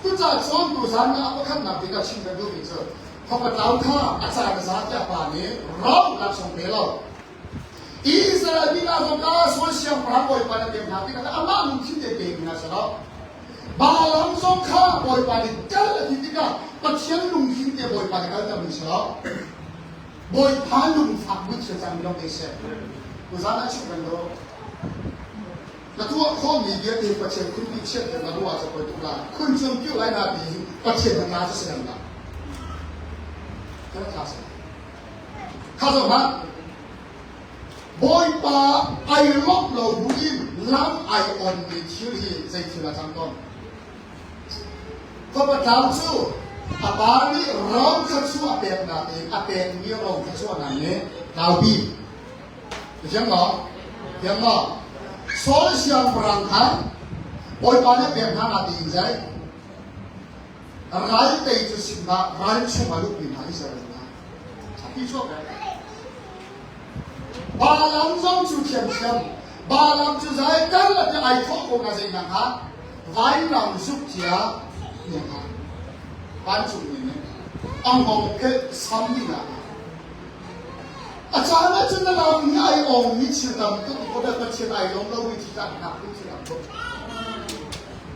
ก็จะสอนตัวฉันนะว่าขั้นหนักที่จะชิมกันด้วยมิเจอพอมาเล่าท่าอาจารย์ภาษาจากป่านี้เราหลักสองเพลเราอิสราเอลน่าจะการสวนเชียงพระบอยปานเดียมหาที่กันอาม่าลุงคิดเด็กๆนะสิเราบาลังสงข้าบอยปานกันละที่ที่กันปัจเจียนลุงคิดเด็กบอยปานกันจะมีสิเราบอยพาลุงฝักบุตรจะมีน้องเอเซ่ภาษาหน้าชิมกันด้วยแล้วตัวข้อมีเยอะที่ปัจเจียนคุณพิเศษแต่มาดูว่าจะไปตุลาคุณจงคิดไรนาดีปัจเจียนมันน่าจะเสียงดังก็ข้าศึกข้าศึกมั้งบอยป้าไอ้ล็อกเราบุญล้ำไอออนมีชื่อที่ใจชื่อละจังต้นก็ประทับสู้อาบาลีร้องขัดสู้อาเปกนาเองอาเปกมีร้องขัดสู้นั่นเนี่ยดาวบียังหรอยังหรอโซเชียลพลังงานบอยป้าเนี่ยเป็นทางนาดีใจรายเตยจุดสิบห้ารายชั่วมาลุกปีนหายเสียเลยนะที่ชอบเลยบาลังจงจุดเทียมเทียมบาลังจุดใจกันแล้วจะไอ้ท้องคงจะยังฮะไว้หลังสุดเทียเนี่ยฮะบ้านจุดนี้อังมองแค่ซ้ำนี่นะอาจารย์จะนั่งเรามีไอ้องค์มีชื่อดำตุ๊กคนเดียวเชื่อไอ้ลงเราวิธีการหนักวิธีการตุ๊ก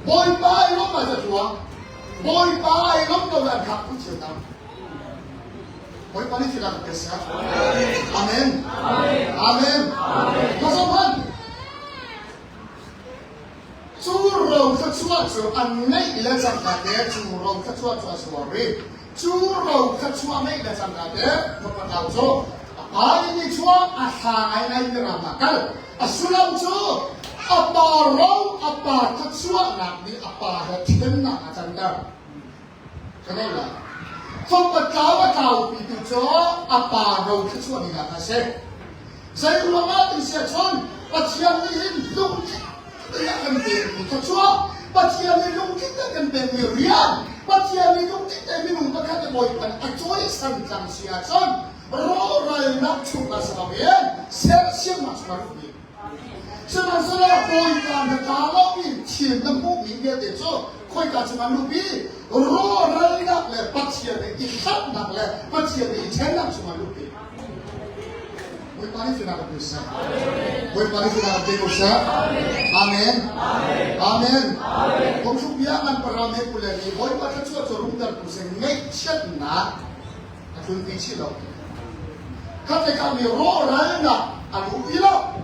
บอยไปลงมาจะตัวบอยไปลงตัวแบบขับผู้เชี่ยวชาญบอยไปนี่ที่เราเกิดสักอาเมนอาเมนพระสมพันธ์สู้ร rau khát chuột chu ăn ngay là chẳng cả thế chu rau khát chuột chu suari chu rau khát chuột ngay là chẳng cả thế một phần nào chu ai đi chuột hai này như là makal asulam chu apa rau apa khát chuột nak di apa ada thiên nak chẳng cả cái này là không có cáo bị từ chó apa rau khát chuột này là sẽ saya ulama tu siapa Pasian ni lung kita akan berkata pasian ni lung kita akan bermiriam pasian ni lung kita minum berkata boypan ajoy sanjang siasan rorai nak cuma sebagian siap masuk malu sebenarnya boypan kalau ini cinta bumi dia itu koi kasih malu bi rorai nak le pasian ni ikat nak le pasian ni cendak cuma malu bi Boy pani final bisa. Boy pani final bisa. Amin. Amin. Kung subiangan parame pula ni boy pa sa rum dar pusing ngay chat na atun pichi lo. Kate kami ro ra na alu ilo.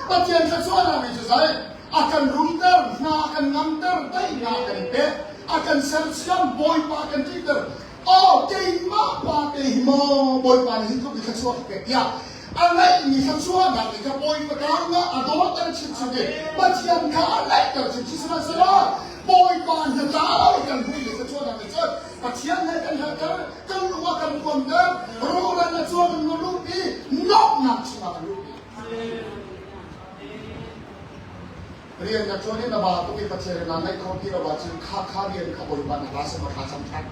Patian sa suara ni sai akan rum dar na akan ngamdar dai na akan pe akan sersiam boy pa akan tider. Oh, kay ma pa kay mo boy pa ni ko bi sa suara pe ya. Alai ni kan suara nak kita boy perkara adot dan cincin. Bacian kau alai kan cincin semasa boy pan hetala kan boy kita suara nak kita. Bacian ni kan hetala kan luar kan kondar. Orang nak suara melupi nak suara melupi. Rian nak suara ni nama tu kita cakap nanti kau kira baca kah rian kau boy pan bahasa macam macam.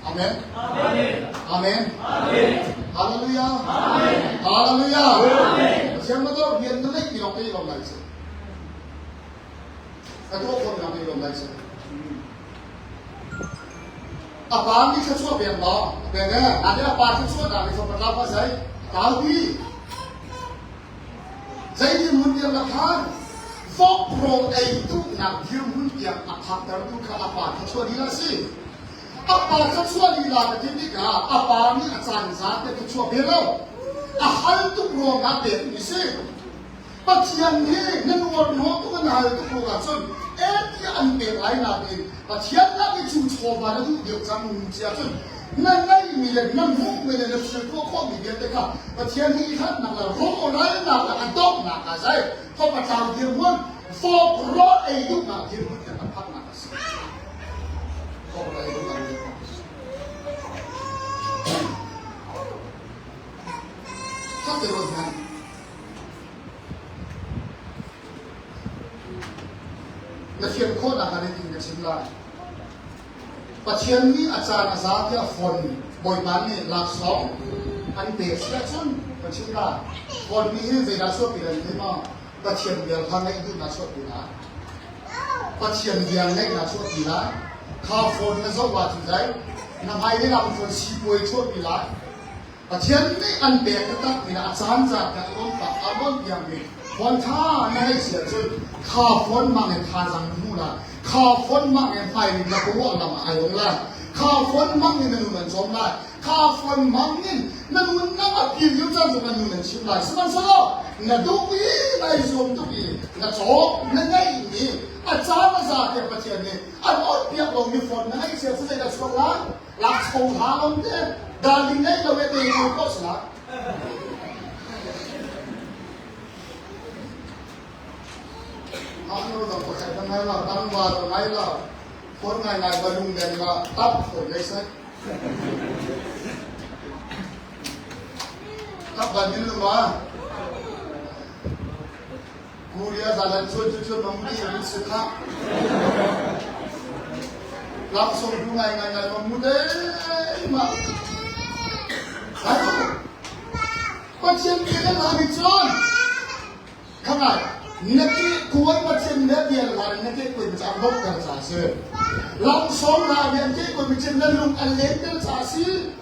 Amen. Amen. Amen. Amen. Hallelujah. Amen. Hallelujah. Amen. Siapa tu biar nanti kita orang lain sih. Kita orang lain sih. Apa ni sesuatu biar dah. Biar ada apa sesuatu dah. Kita perlu apa saya? Tahu ni. Saya ni mungkin lakukan. Fok pro itu nak dia mungkin apa terluka apa sesuatu dia sih. Apa sesuatu yang jadi kah? Apa ni asalnya sahaja sesuatu berau. Ahal tu pro ngapain ni sih? Pasian ni nenguar nuh tu kan hal tu pro macam. Dia ambil lain lagi. Pasian lagi cuci baru tu dia macam macam. Nangai milen namu milen nafsu tu kau milen dekah. Pasian ni kan nak roh lain nak adop nak azai. Kau macam dia pun fok roh itu nak dia pun tak dapat nak asal. Kau boleh itu nak. Teruskan. Nasihat kau nak hari ini kesimpulan. Pasien ni acara sahaja phone boy bani langsung. Ani besi asun kesimpulan. Phone ni saya rasa bila ni mah pasien dia hangai itu rasa bila. Pasien dia hangai rasa bila. Kau phone ni sebab apa? Namai ni langsung si boy cakap bila. Pasien ni anbek tetap mina asan zat kat tak abang yang ni. Wanta naik siapa? Kafon mangen kazang mula. Kafon mangen pai ni nak buat lama ayong lah. Kafon mangen menulen somlah. Kafon mangen menulen nama pilih jangan menulen simlah. Semasa nadubi naik som dubi. Nacok nangai ni. Asan zat yang pasien ni. Adot pihak long ni phone naik siapa saya dah sekolah. Langsung halam deh. Darling ni kalau kita ikut kos lah. Anu dah pakai tangan lah, tangan tangan lah. Phone ngai balung dan lah, tap phone guys. Tap bandil lu mah. Kuliah jalan cuci membeli yang suka. Langsung dungai memudai mak. Ayo, pasien kita lagi con. Kamu, nanti kuat pasien dia lari nanti kau macam dokter sahsi. Langsung lagi nanti kau macam nalung alender sahsi.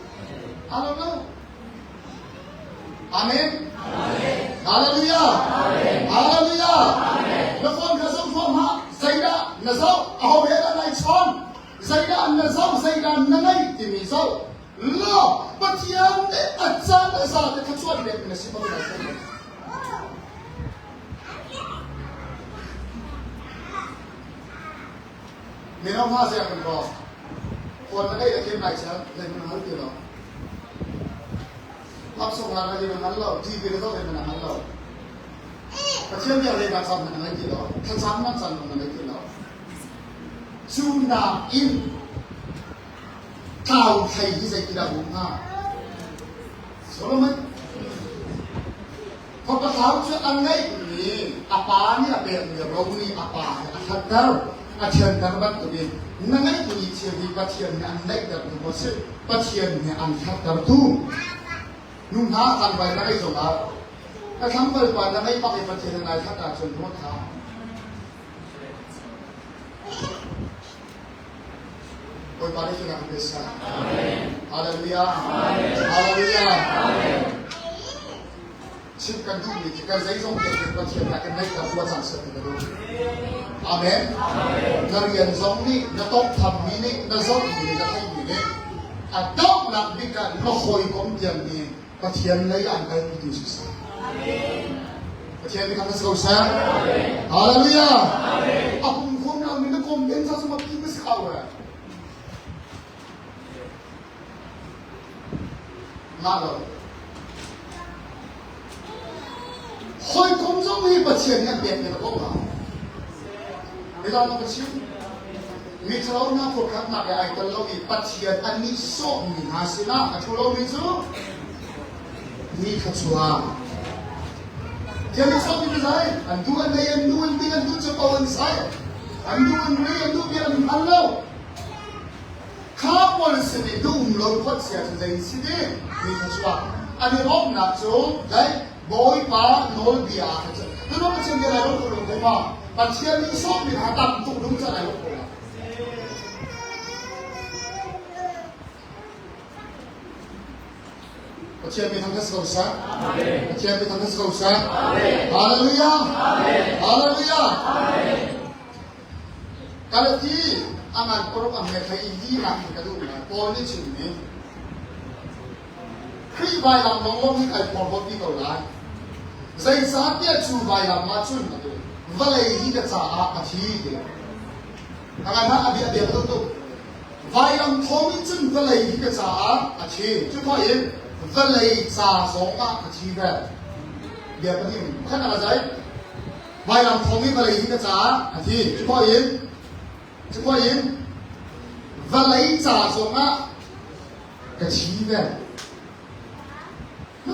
Halo. Amin. Haleluya. Haleluya. Lepas nasab faham, saya nasab awalnya naik con. Saya nasab saya nangai timisau. Lo, pasien ni acan sahaja kecuali dia kena simpan dalam. มีน้องผ้าเสียกันก่อนคนไม่ได้จะเข้มไหลเช้าเลยมันหันตีเราพักส่งงานอะไรมันหันเราที่เป็นต้องเป็นมันหันเราแต่เชื่อมอย่างไรการทำมันหันตีเราทั้งซ้ำนั่งสั่นมันหันตีเราซูนาอินข่าวไทยที่ใส่กีฬาบุญผ้าสมมติพอประท้าช่วยอันไหนนี่อาปานี่เป็นอย่างเรานี่อาปาอาทัดดาวอาเชียนกันบ้างตัวนี้นั่งไงตัวนี้เชียนที่ปัจเจียนเนี่ยอันไหนแต่ตัวมันสิปัจเจียนเนี่ยอันทัดดาวตู้นุ่งผ้าทำไปนั่งไงส่งมาถ้าทำไปกว่านั่งไงปักไอ้ปัจเจียนอะไรทัดดาวจนหัวเท้าโอ้ยปาริสุทธิ์เป็นสัตว์ฮาเลลูยาฮาเลลูยาชิบกันทุกอย่างที่กันใจส่งเกิดเป็นปัจจัยการในกับตัวสังเสริญกันด้วยอาเมนนักเรียนสองนี้นักต้องทำนี้นี่นักสอนนี้นักให้นี้นี่อาต้องนักบิดกันนักคอยกงเดียนนี้ปัจจัยในอันใดที่ดีสุดปัจจัยในคำสั่งสอนฮาเลลูยาอาคุณคนเรามีนักคมเป็นสัตว์สมบูรณ์ไม่สิเขาเลยมาเลยคอยคงจะมีปัจจัยเนี่ยเปลี่ยนในระบบเราเวลาเราไปชิมมีเท่านั้นพวกขับมาไอ้ตัวเราอีปัจจัยอันนี้ส่งมีหาสินะอันที่เรามีจู่มีขัดชัวที่นี่ส่งมีใจอันดูอันใดอันดูอันดีอันดูจะเอาอันใส่อันดูอันนี้อันดูเบียร์อันเราข้าวบริสุทธิ์ดูเราพัดเสียใจสิเดมีขัดชัวอันนี้รบหนักจู่ได้บอยป้าโนลเบียร์จะนั่นว่าเป็นเช่นเดียวกันกับลูกผมว่าปัจจัยนี้ส่งมีหาตามตุกลุงจะไหนลูกผมปัจจัยมีทั้งทัศน์สักปัจจัยมีทั้งทัศน์สักฮาเลลูยาฮาเลลูยาการที่อามันปรบอันเมฆอีดีนักกระดูกนะปอนี่ชื่อนี้ครีบายลำน้องล้มที่ใครปอบอกที่เขาได้ใจสาเตียชูบายลำมาชุนนะดูว่าเลยที่จะจ่าอาชีพเลยทำไมนะอดีตเดียวตุตุบายลำทองจุนว่าเลยที่จะจ่าอาชีพจุดพ่อเองว่าเลยจ่าสองอาชีพแบบเดี๋ยวนี้ขั้นอะไรใจบายลำทองนี่ว่าเลยที่จะจ่าอาชีพจุดพ่อเองจุดพ่อเองว่าเลยจ่าสองอาชีพแบบ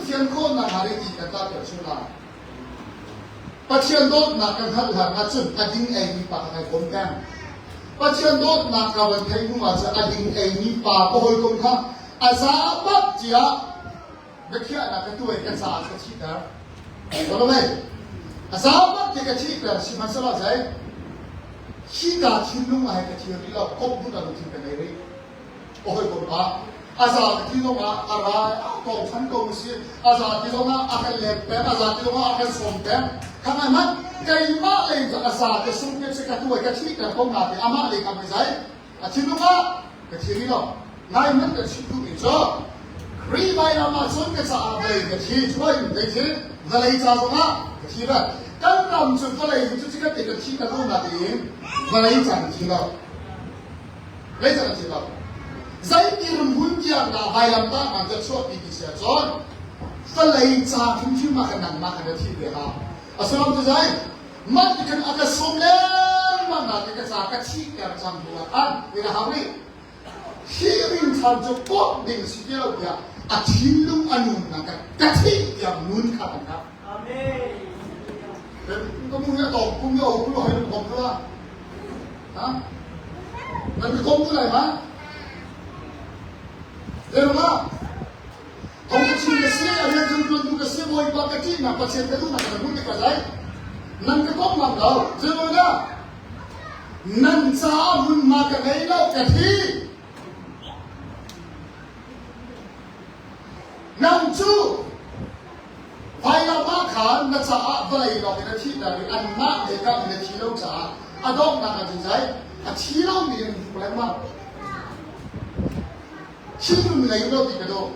เพียงคนนักหาริกิกันตาเกิดชุลาปัจเจียนโดดนักกันทัดหางจุนอดิงเอมีปากให้คนแก่ปัจเจียนโดดนักกวันเทมุมาจะอดิงเอมีปากก็หอยคนข้าอาซาบัดเจียเด็กเขี้ยนักตัวเองกันสาดกันชีดนะรู้ไหมอาซาบัดเจียกันชีดนะสิมันสลายใจชีดาชินลุงมาให้กันชีริเราคบดูดันทิ้งกันไหนเลยโอ้ยคนข้าอาซาที่ลงมาอะไรกองชั้นกองเสียอาซาที่ลงมาอาการเล็บเป็นอาซาที่ลงมาอาการสมเป็นขณะนั้นไก่มาเองจะอาซาจะสุ่มเป็นสกัดตัวกันชีกันกองงานที่อามาเองทำไม่ใช่อาชีพลงมากันชีนี่หรอกนายมันกันชีดูอีกจ้ะรีบไปอามาส่วนกันสะอาดเลยกันชีช่วยกันชีอะไรจ้าลงมากันชีแบบกันทำส่วนอะไรจุดที่กันติดกันชีกันกองงานเองอะไรจ้ากันชีเราอะไรจ้ากันชีเราใจที่รุ่งหุ่นเจียงน่ะใบลำต้ามันจะชอบดีเสียจนฝรั่งจ้าทุ่มที่มาขนาดมาขนาดที่เดียวกันอาศัยมันจะใจมันจะกันอาจจะสมเล่นมันน่ะจะจากกันชี้กันจังหัวอันเวลาหาวิที่ริมทางจะปกดิ่งสิ่งเดียวกันอาทิตย์ลุงอนุนักกันที่อย่างนู้นครับนะครับอาเมนเป็นก็มึงจะตอบมึงจะเอาคุณให้ผมก็ว่าฮะมันเป็นคมเท่าไหร่มั้ยเดี๋ยวนะผมจะชิมกระเสียอะไรจนดูกระเสียบ่อยปากที่นักประเทศดูนักการเมืองที่กระไรนั่นก็ต้องมาเราเดี๋ยวนะนั่นจ้ามันมากันไหนเรากะทินั่นจูไฟละมาขานนั่นจ้าอะไรเราเป็นที่ไหนอันมาเด็กกันเป็นที่เราจ้าอดอกนักการใจอาชีพเรามีอะไรมากชิมในโลกที่กระโดด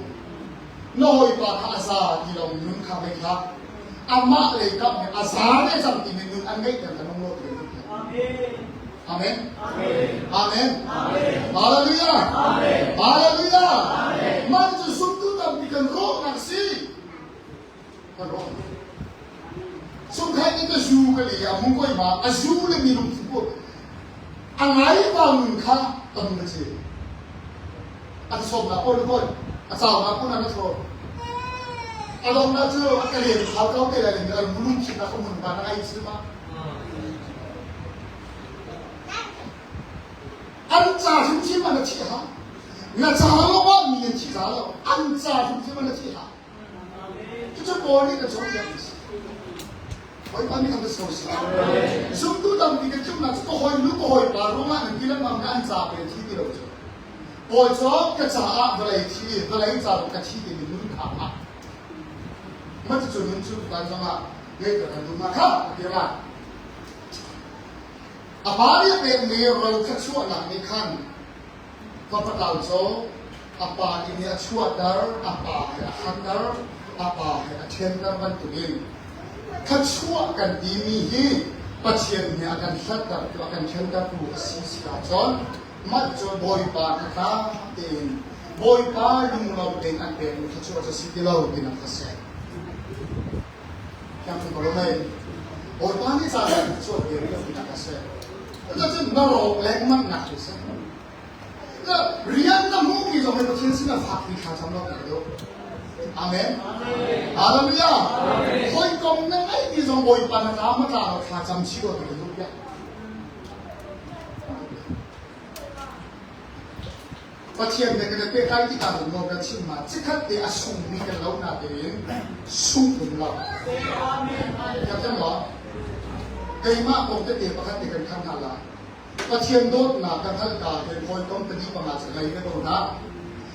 น้อยกว่าอาซาที่เราหนุนข้าไปครับอามาเลยครับอาซาเนี่ยจำที่หนุนอันนี้แต่ละน้องโลกเลย อาเมนอาเมนอาเมนฮาเลลูยาฮาเลลูยามันจะสุดทุกอย่างที่กันร้องนักสิกันร้องสุดท้ายนี่ก็จูกันเลยอ่ะมึงก็อีมาอ่ะจูเลยมีลูกที่พูดอะไรบ้างค่ะตั้งแต่เช้าอ่ะสอบนะโอ้ลูกคนอ่ะสอบนะคนนั้นก็สอบอ่ะลองนะเจ้าอ่ะกันเลยเขาเตะอะไรเนี่ยมึงลูกคิดนะเขามึงบ้านอะไรสิมาอันจ่าถึงที่มันจะที่หา那咋了哇？你也提咋了？按咋就这么的提哈？就是玻璃的中间的事。我一般你看的熟悉啊。some都当你个就那这个可以，如果可以把罗马人给他们按咋别提的了就。我说个咋啊？不来提，不来咋个提的你们看啊？我就专门就干什么？那个人都嘛看对吧？啊，把你别没有人看错了，你看。Kapatao so, apa ini acuadar, apa handar, apa attender man tuin. Kacua kan dimihi, pasien ni akan sadar, akan cendar tu asis kajon, majo boy pa kata tin, boy pa yung law din ang din, kacua sa city law din ang kasay. Yang kalau may, boy pa ni sadar kacua din ang kasay. Kasi naro lengman nak kisah. 人的目的就会到天上的法律看上了没有？阿门，阿门呀！可以讲那爱的上我一般的咱们家了，看咱们几个的路边。我天那个被该一打的那个亲嘛，这个得啊送你个老那的人送不了。要怎么？给嘛我的爹不看这个看他了。Pasien dot na kanhan ka ke point company pa nga sa lai ka to na.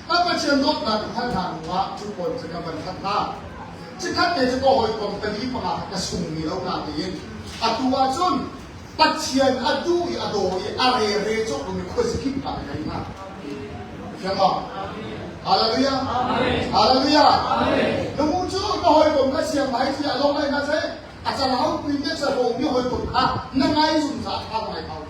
At pasien dot na kanhan na nga chupon sa kaban khat na. Chikat te ko hoy company pa nga ka sumi law na din. At tuwa chun pasien adu I ado I are re chok ni ko skip pa kai na. Shama. Hallelujah. Amen. Hallelujah. Amen. Nung chu ko hoy kom ka siam mai ti alo mai na se. Acha lau pin te sa ho mi hoy kom ka na ngai sum sa ka mai ka.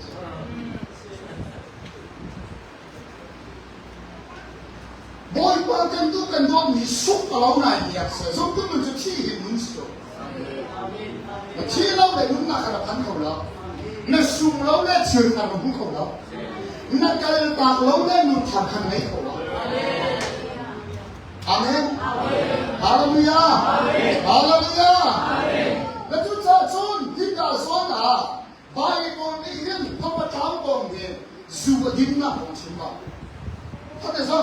Boy pa kan tu kan do ni suk kalau na ni aksa so tu mun chi hi mun so amen chi lau le mun na ka pan khau la na sum lau le chir ka mun khau la na kal ta lau le mun tham khan nei khau la amen hallelujah hallelujah na tu cha chon hin ka so na bai ko ni hin pa pa tham ko ni zu din na ko chin ma ta de so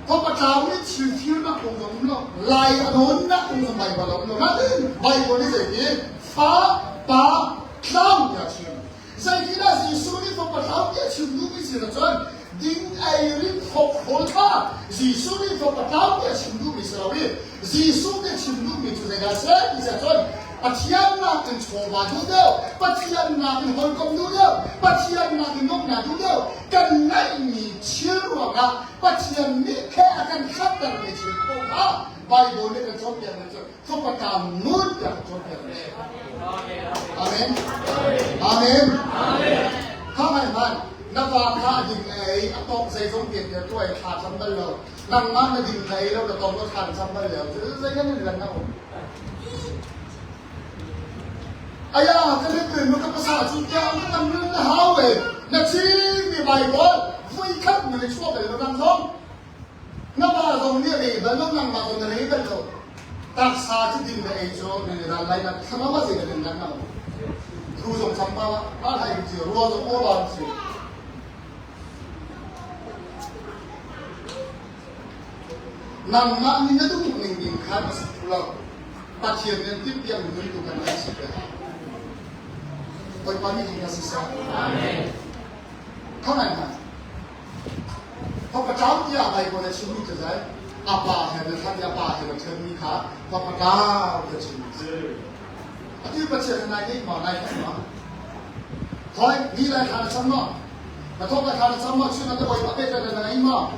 พอประชาชนชิวๆนักองค์น้องลายอนุนนักองค์ใบบาลน้องนั่นใบคนนี้สิฟ้าป่าข้าวอย่าชิวใส่ที่นั่นสิสุริพอประชาชนชิวดูไม่สินะจนดิ้งไอริฟหกคนข้าสิสุริพอประชาชนชิวดูไม่สิเราดิสิสุริชิวดูไม่จุดไหนกันเสียที่จะจนปัจจัยนักเป็นโชว์มาดูเดียวปัจจัยนักเป็นคนกงดูเดียวปัจจัยนักเป็นนกหนาดูเดียวกันไม่มีเชื่อว่านะปัจจัยนี้แค่กันขัดกันไม่เชื่อว่าไบเบิลนี่กันชอบอย่างนั้นชอบประกาศนู่นอย่างชอบอย่างนี้อาเมนอาเมนข้าไม่มันนับว่าข้าดิ่งไอ้ต้องใส่สมเกียรติช่วยขาดซ้ำไปแล้วนั่งมันมาดิ่งไอ้แล้วจะต้องก็ขาดซ้ำไปแล้วจะใส่ยังไงกันนะayah kenapa muka pasal juga orang mana hawe nak sih di Bible vui khắp người chua về nó đang không nó ba dòng như vậy và nó nằm vào cái này bên rồi ta xa chứ tìm về cho người ta lại là không có gì để mình làm nào thu dòng chăm ba ba thầy chỉ rùa dòng ô bàn chỉ nằm mà mình đã đúng mình khá là sụp lở ta thiền nên tiếp nhận mình tụ cần phải sụp lở Oi pani kita sisa. Amen. Kanan kan. Papa dia baik boleh sumi tu saya. Apa yang dia apa yang dia ni kah? Papa dia sumi. Ati baca naik ni mana naik mana. Koi ni naik kan sama. Betul tak kan sama cuma tu boleh pakai tu naik mana.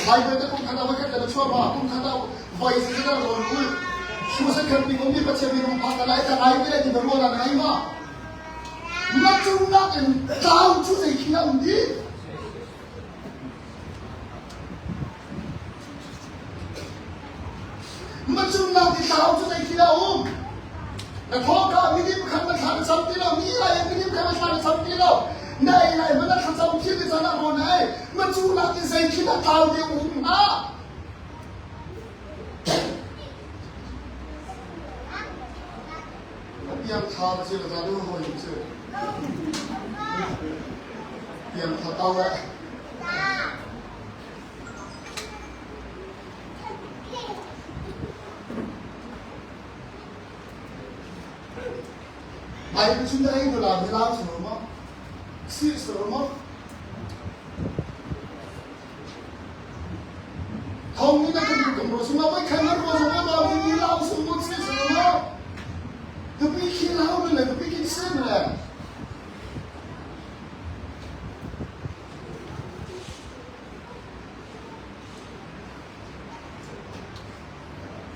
Baik betul pun kata pakai tu cuma pun kata voice itu dah lalu. Semua sekarang ni kami baca ni rumah kata naik dia di bawah naik mana. มาจูนักเอ็นดาวจูใจขี้เราดีมาจูนักที่ดาวจูใจขี้เราแต่พอการมินิมขันมาทำซ้ำที่เรามีอะไรมินิมขันมาทำซ้ำที่เราในอะไรมันน่าทำซ้ำที่จะน่าโอนให้มาจูนักที่ใจขี้เราดาวเดียวนะยังทำสิ่งที่เราดูหัวยิ่งสุดยังทำเอาไว้ไอ้ผู้ชายที่เราไม่รับสนองสิ่งสนองท้องนี้นักการเมืองรู้สึกว่าไม่แข็งแรงรู้สึกว่าเราไม่รับสนองสิ่งสนองแต่พี่คิดแล้วเลยแต่พี่คิดเส้นเลย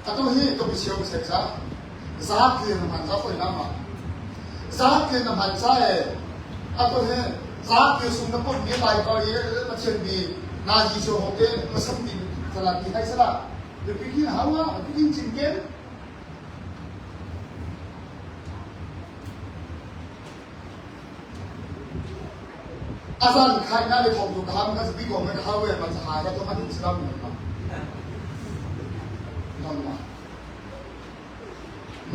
atau hi to bisio seksa zakir naman sa ko nama zakir naman sa atau he zakir sumna po ni bai ko ye machem bi na ji so hote masam bi sala ki hai sala de bikin hawa bikin chingken azan khai na le thong tu kham ka bi ko me khawe man sa ha ka to man islam ni ma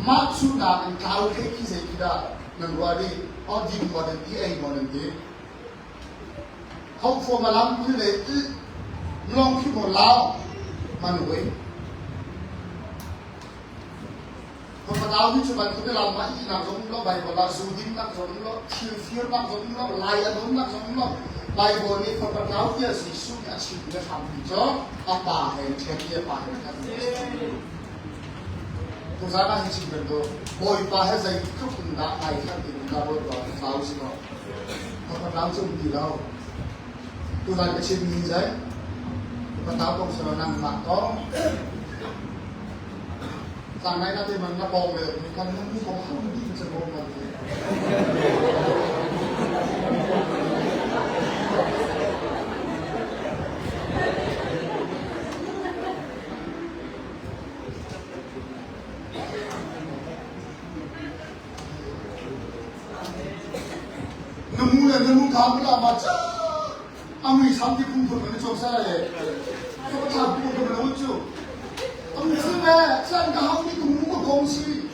Maksudnya engkau kaki saya tidak menguari origin modern AI modern dia. Kau form malam tu le long ki mo lao manuwe. Kau tahu ni cuma tu le lama ini nak jom lo bayi bola sudin nak jom lo fir nak jom lo layan nak jom lo bayi bola ni kau tahu dia sisu nak sisu dia sampai jo apa yang dia apa yang kan. Tu sana hidup berdua, boy pahas saya itu pun tak naik kan di muka berdua, tahu sih kau. Kau tahu cuma di lau. Tu sana kecil ni saya, kau tahu kau seorang mak kau. Sana nanti mana bom le, ni kan ni kau tahu ni macam bom lagi. Nemu kamu lah macam, kami sampai pun mana cakap saya, kau tahu pun mana lucu, kami semua, saya kau ni kamu kongsi,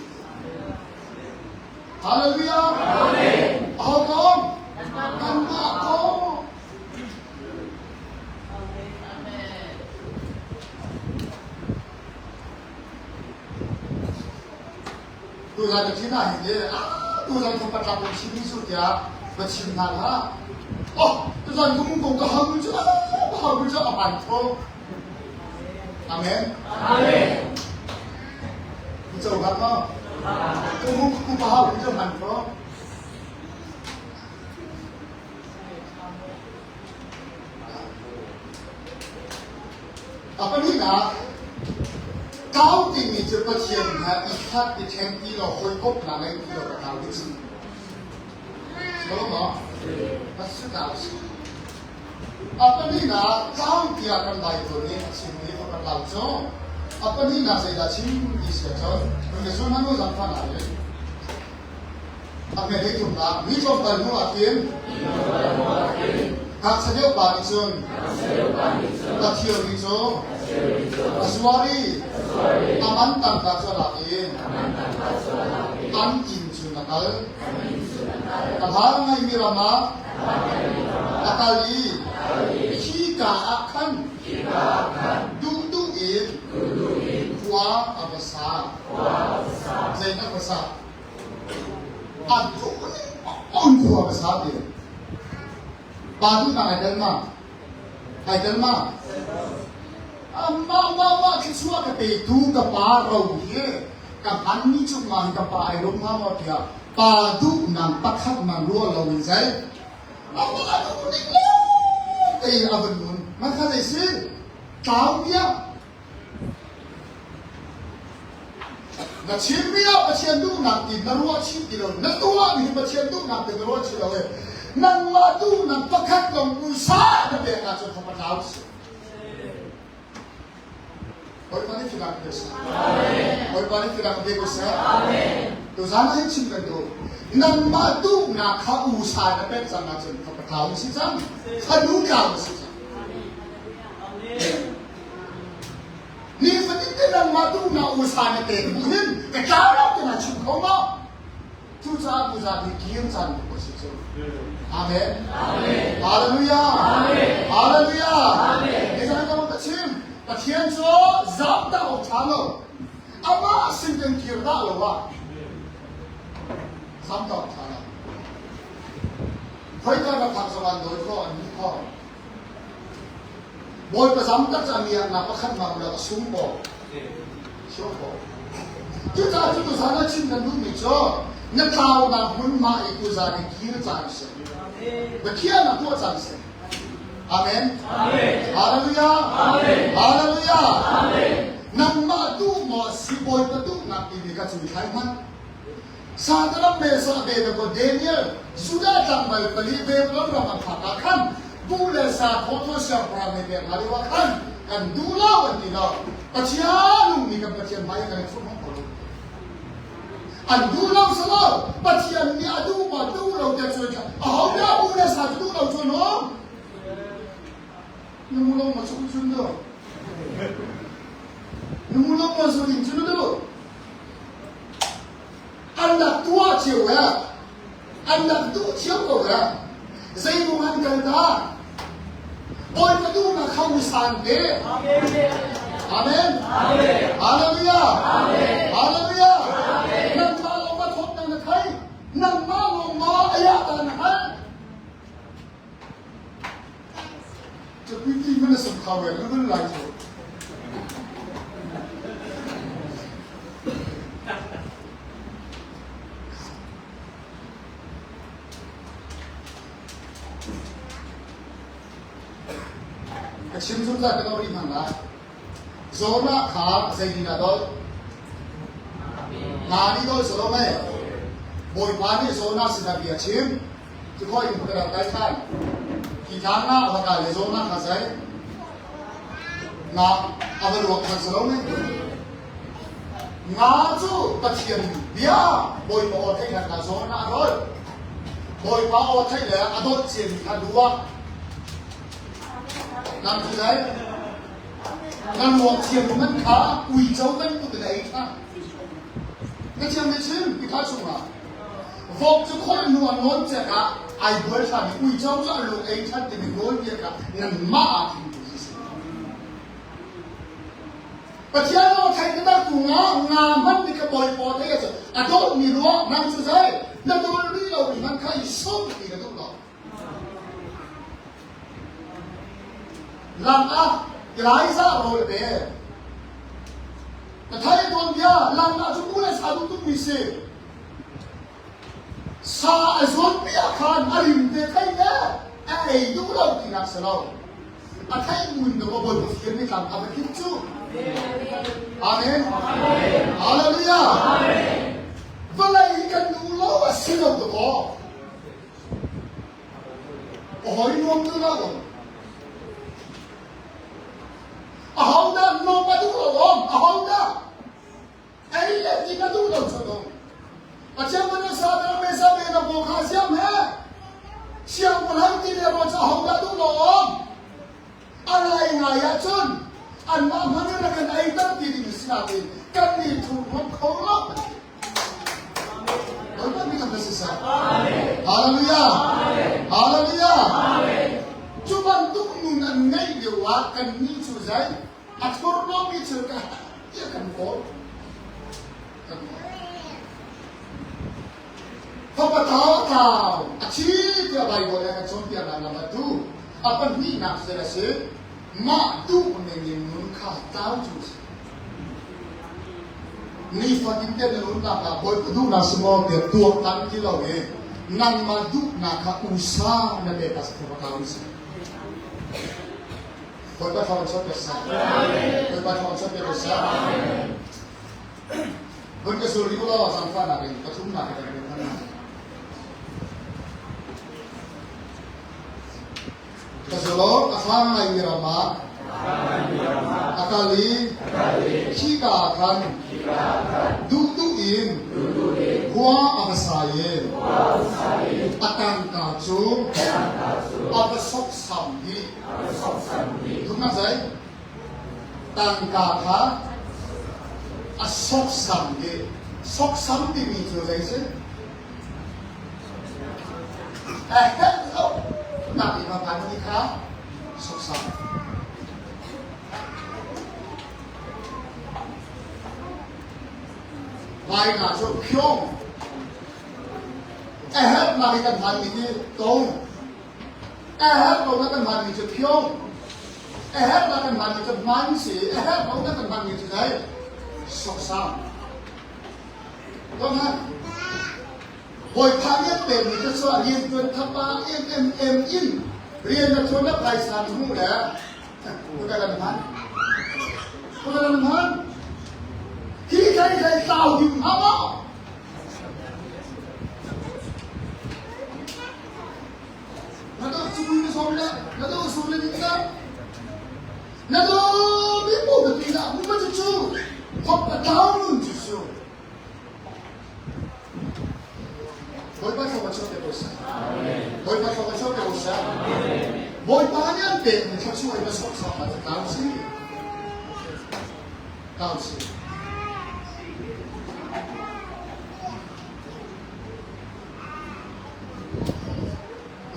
haleluya, amin, kamu aku, tu ada cina ini, tu ada tempat lapor sini sudah. Bercinta lah. Oh, tu jangan ngomong kau hamil je, apa itu? Amin. Amin. Jauh kan? Ngomong kau hamil je, apa itu? Apa ni nak? Kau tinggi cepat siapa ikat di cengki lo, koi kop nama itu lo kau itu. Kalau masih tahu sih. Apa ni nak? Kau dia akan baik tu ni, sini akan tahu so. Apa ni nak saya dah cing di sekolah. Mungkin semua orang jangan ada. Apa ni tu nak? Ni cuma perlu akin. Hak saja panisun. Tak siapa itu. Aswari. Aman tanpa solat. Anin sunakal. Kabarang ay mirama, akali, hika akan, duduin, kuwa abasa, zain abasa. Aduh ni, on kuwa abasa dia. Badu na ay dalma. Mama, kiswa ka petu ka paraw ye, kapan ni cuma ka ay rumah mo dia. Padu nang pakat nang luar lawin saya, apa ada unik abang nun, maka saya tahu dia. na chimia pacientu nak di narua chim kilo na tua ni pacientu nak di narua chilo nang madu nang pakat kong usaha na beka sa kapataw Hoy pani filang desa. Amen. Hoy pani filang desa. Amen. To sana hin chim kan do. Nang madu na kausa na pek sang na chen kapataw si sam. Sadu ka si sam. Amen. Ni fatin din nang madu na usa na pek buhin. Kakaw na chim ko mo. Tu sa di kiyam san ko si sam. Amen. Amen. Hallelujah. Amen. Hallelujah. Amen. Isa ka mo kachim. ประเทศโซ่จับดาวทางเราอามาสิ่งที่เกี่ยวกับเราว่าจับดาวทางเราเฮ้ยการมาทำสวรรค์โดยข้ออันนี้ข้อบอยประจำตั้งใจมีอันนับขั้นมาเราก็สุ่มบอกชั่วบอกจุดจ่าจุดสารชิ้นนั้นรู้ไม่จ้อนักข่าวนักหุ่นมาอีกตัวจ่าที่กินจานเสียเมื่อกี้นักตัวจานเสียAmen. Amen. Hallelujah. Amen. Hallelujah. Amen. Nang madu mo si boy patu nak ibigay sa mikaiman. Sa dalam mesa beda ko Daniel sudah tambal palibe belum ramang pakakan. Bule sa foto siya prame be maliwakan. Kan dulawan nila. Patianong ni kapatian may kan fumong ko. Ang dulaw sa law. Patian ni adu ma dulaw dia sudah. Ahaw na bule sa dulaw suno. Namulong masuk sundo. Namulong masuk sundo. Anak tua cewek, anak tua cewek. Saya bukan kata. Boy kedua nak kau sande. Amen. Amen. Haleluya. Amen. Haleluya. Nang malu mathot nang kai, nang malu ma ayat nang kai. Tapi di mana sembahway, lu lagi. Kecil sudah kita beri mana? Zona khar saya di nadol. Nani dol selama. Boy pani zona sudah dia cim. Jika yang berkaitan. Kita nak apa le zona kasai. Na apa luar kasai ni? Ngaju kecian dia. Boy mau thay nak zona rol. Boy mau thay le adot cim kadua. Nam tu saya. Nam luar cim man kah. Ui jauh man tu tidak ikut. Macam macam kita cuma. Vok tu kau nuan nuan cakap. Ai buat tadi, ui jauh jauh lu aisyah demi gol dia kan, nan maaf itu sih. Percaya lo thai kita tunga ngaman di keboi pot aja, atau miluak nang susah, nang tu ni lo iman kai som di itu lo. Lang ah, kelai sah lo lebih. Thai tuan dia, lang ah tu boleh satu tu misi. Sa azon biarkan alim dekainya, itu lo tidak selalu. Atai munda bobol berfikir ni kan apa kicu? Amin. Haleluya. Balai ikan dulu asilau tu kok. Oh ini orang tu lah. Ahau dah nomor tu lah. Ahau dah. Ayah kita tu lah sedang. Macam mana saudara mesa beda boka siam he? Siam pulang tidak macam hamba tu loh. Alai ngaya cun, anda mana nak kena ikan diri misnatin, kan itu mengkolok. Apa ni kata sisa? Haleluya, haleluya. Cuma tu nunan ngai dewa kan ni cuzai, atur nom ni cerita, dia kan kol. Papa tahu, asyik dia bayi boleh kan contohnya nama tu. Apa ni nak serasa? Mak tu mengenai muka tahu tu. Ni fakir dia nak nak boy tu nak semua dia tuak tan kilo ni. Nang madu nak usah nak bekas terpakai sih. Boy tahu macam apa sah? Boy tahu macam apa sah? คนกระสุริบุลาสังฟ้าหนักเองกระทุ่มหนักเองทั้งนั้นกระสุรกระฟังไงมีรามาอากาลีขี้กาคันดูดูอินหัวอักษาเยอาการกาจูอักษรสัมดีถูกไหมใช่ตังกาคาอักษรสัมดีสกสัมดีมีตัวไหนสิเฮ้ยเราหนักอีกมาผ่านนี้ครับสกสัมลายหน้าชอบเพียงมาให้กันพันมีที่ตรงเรานักกันพันมีจะเพียงนักกันพันมีจะมันสีเรานักกันพันมีจะไหนสกซ้ำต้องนะบ่อยพาเนี่ยเป็นมีจะสอนเรียนจนทับมาอินเรียนจะชวนนักไพศาลหูแหละคุณได้กันพันที่ใครเต่าอยู่ฮะวะนั่นก็สุริยสมเลยนั่นก็สุริยนิสัยนั่นก็ไม่พูดถึงนะมึงไม่จะชูพบกับดาวนุ่นจะชูบอยป้าชอบมาชอบเด็กผู้ชายบอยป้าชอบมาชอบเด็กผู้ชายบอยป้าเนี่ยเด็กมันชอบช่วยมาสอบสอบมาจากดาวสิ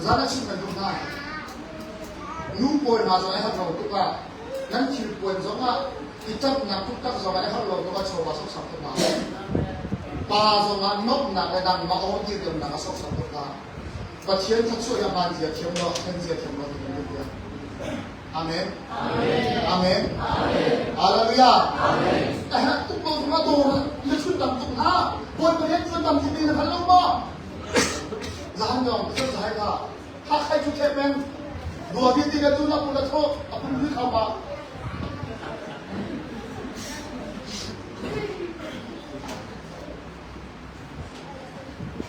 Zana cuma dua, numpur mazalnya hal itu kan, nanti pun zaman kita nak tukar zaman hal itu kan coba sok satu kan, pas zaman nok nak dan mau dia nak sok satu kan, pasien tak suka yang mana dia tiap lo dia, amin, haleluya, tu pun cuma tu, lepas tu tu ha, pun pergi tu tam sini nak halau ma. Jangan dong, betul saya. Hak saya cuci men, dua binti itu nak pulang terus, apa beli kau?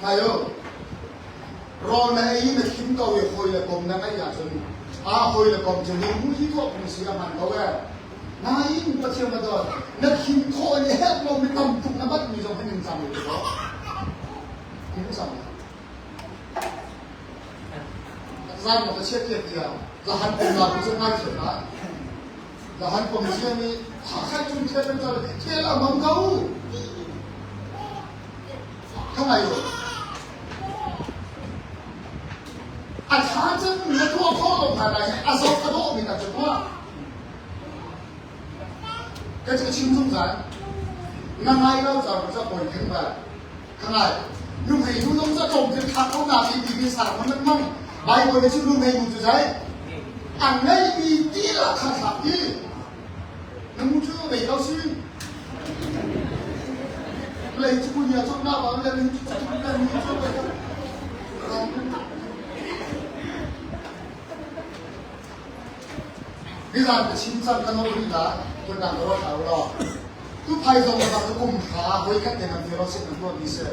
Ayo, rona ini mungkin kau yang kau yang kau nak ayah jadi, kau yang kau jadi mungkin kau mesti aman kau ya. Nah ini macam mana? Nak mungkin kau ni mau minta untuk nampak ni jauh ni sama itu, ini sama. Zaman kita cek dia, lahan pemula itu macam mana? Lahan pemula ni, hak cuma cek betul, cek lah mangkau. Kamu ayo. Asalkan nak buat apa mana? Asal kau minta cepat. Kerja cincung kan? Nangai lau jauh jauh boleh kembali. Kamu, numai numai jauh jauh kau nak di sana mana mana? Baik boleh sih lu main muncul saya, angai binti lah kakak ni, muncul main kau sih, lagi cukup dia cukup nak bawa dia muncul, ni zaman cinta kan orang kita, tentang orang tahu tu pai zaman kita kumkha, boleh kan dengan fellowship dengan bisa.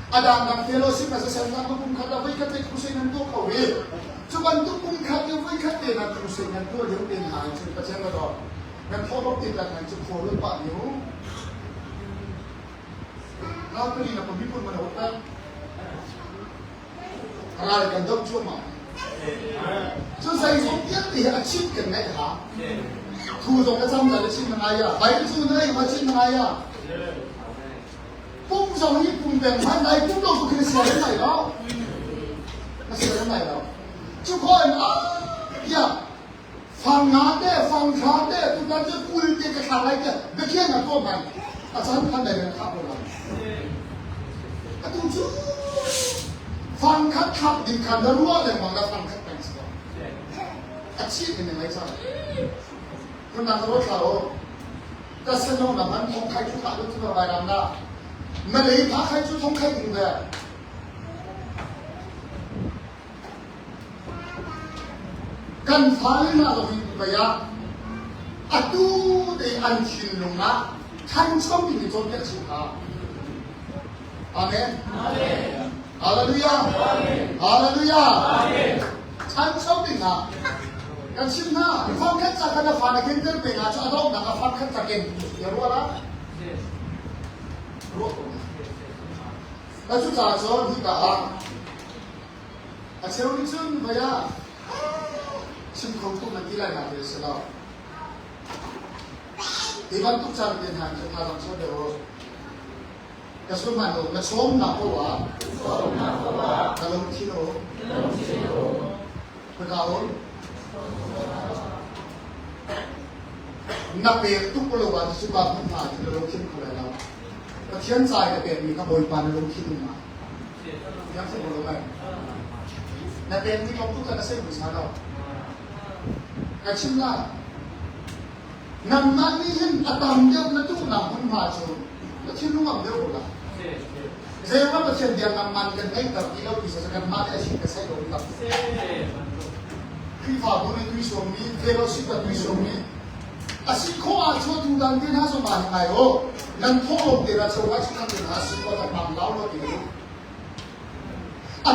Ada orang fellowship masa saya nak kumkha, dah boleh kan dengan kusingan tu kau ni. Cuma tu kumkha dia boleh kan dengan kusingan tu dia pun hang, cuma macam mana tu? Dan kalau tidak kan cuma follow pak ni. Kalau tu ni nak pembipun mana orang? Kalau kan dok cuma. So saya dia dia achieve kan ni ha. Tu dong kita sama ada achieve dengan ayah. Baik tu ni achieve dengan ayah. ปุ่มสองนี้ปุ่มแบ่งพันใดปุ่มเราคือเสียได้ไหนแล้วมาเสียได้ไหนแล้วทุกคนอย่าฟังงานได้ฟังข่าวได้ทุกคนจะคุยเกี่ยวกับอะไรกันไม่เกี่ยงกับตัวมันอาจารย์ท่านใดเป็นข้าพเจ้าอาตุจูฟังคัดขับดินขันแล้วรู้อะไรมั่งแล้วฟังคัดแบ่งสิอาชีพเป็นยังไงจ๊ะคุณนักรถเราแต่สนุกนะมันคงใครทุกข์ทุกข์อะไรกันได้ไม่เลยพาใครจุดท้องใครถึงเลยกันฟ้าเลยนะเราพิจารณาอัดดูในอันชินลงนะท่านชอบมีจนเยอะสุดา อาเมนฮาเลลูยาฮาเลลูยาฉันชอบดิ่งอ่ะกันชิมหน้าฟังแค่จากกันฟังในเรื่องเป็นอ่ะจะต้องนั่งฟังแค่จากเองอย่ารู้อะไรรู้แล้วชุดจ่าโจนที่กะอ่ะอาเชลลิจุนไปอ่ะชิมของตุ้มนั่นที่ไรนะเดี๋ยวเสร็จแล้วที่บ้านตุ้มจานเป็นหันจะทำชอบเดี๋ยวกระสุนมันโดนกระชมหนักกว่ากระลงที่โน่กระเอานับเป็นทุกคนวันที่สุภาพมันมาที่เราคิดคนเรากระเทียนใจจะเป็นมีขบวนการเราคิดมายังสิ่งเราไม่นับเป็นที่เราพูดกันเส้นบุษราเรากระชิมละนั่นนั่นนี่เห็นอาตามเดียวนั่นทุกนำมันมาชนกระชิมรู้ว่าเดียวละเจ้าว่าเช่นเดียวกันมันกันไม่กับที่เราพิสูจน์กันมาได้สิ่งที่ใช่หรือไม่คือฝ่าบนในวิสุทธิเทวสิกวิสุทธิอาศัยข้ออาชญ์ทุกดังที่น่าสมานไงโอ้นั่นท้องลมเดือดชาวบ้านที่ทำเป็นอาศัยก็จะนำเล่าเราดี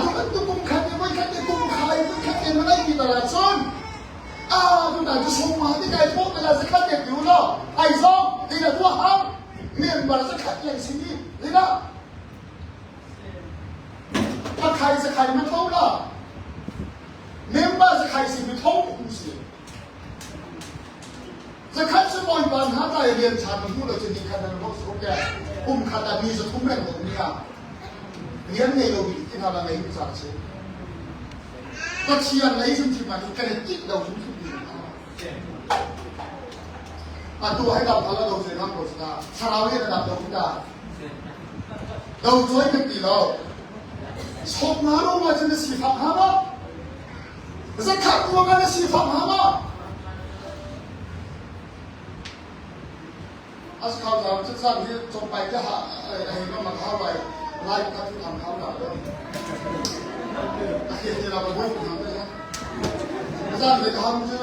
ทุกคนทุกคนขัดไม่ขัดทุกคนขายไม่ขัดไม่ได้มีตลาดซ้อนทุกท่านจะส่งมาที่ใครพบเวลาจะขัดอยู่เนาะไอ้ซ้อมที่เราตัวห้ามเมียนมาจะขัดอย่างสิ่งนี้เลยนะถ้าใครจะใครไม่เท่าละเมียนมาจะใครสิ่งไม่เท่าผู้เสียจะขัดสมองบางหาได้เรียนชาติมันพูดเราจะมีขัดในโลกสุขแก่ขัดแต่มีจะทุ่มแรงหมดเนี่ยเรียนในโลกที่ทำอะไรไม่จ่ายเสียก็เชียร์ในสิ่งที่มันกันจิตเราทุกทุกอย่างตัวให้เราทำแล้วเราจะทำหมดนะชาเราเนี่ยระดับเราทุกอย่างเราช่วยกันดีเราชอบงานเราว่าจะได้สิฟังฮะมั้งจะขัดตัวกันได้สิฟังฮะมั้งอาสเขาเราจะสร้างที่จงไปจะหาไอ้น้องมาเข้าไปไล่กันที่ทำเขาเราเลยที่เราไปพูดทำได้ยังสร้างเลยทำจะ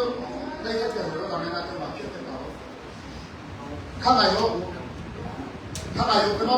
ได้แค่เดียวเราไม่น่าจะมาเชื่อกันเราข้างในโลกข้างในโลกเป็น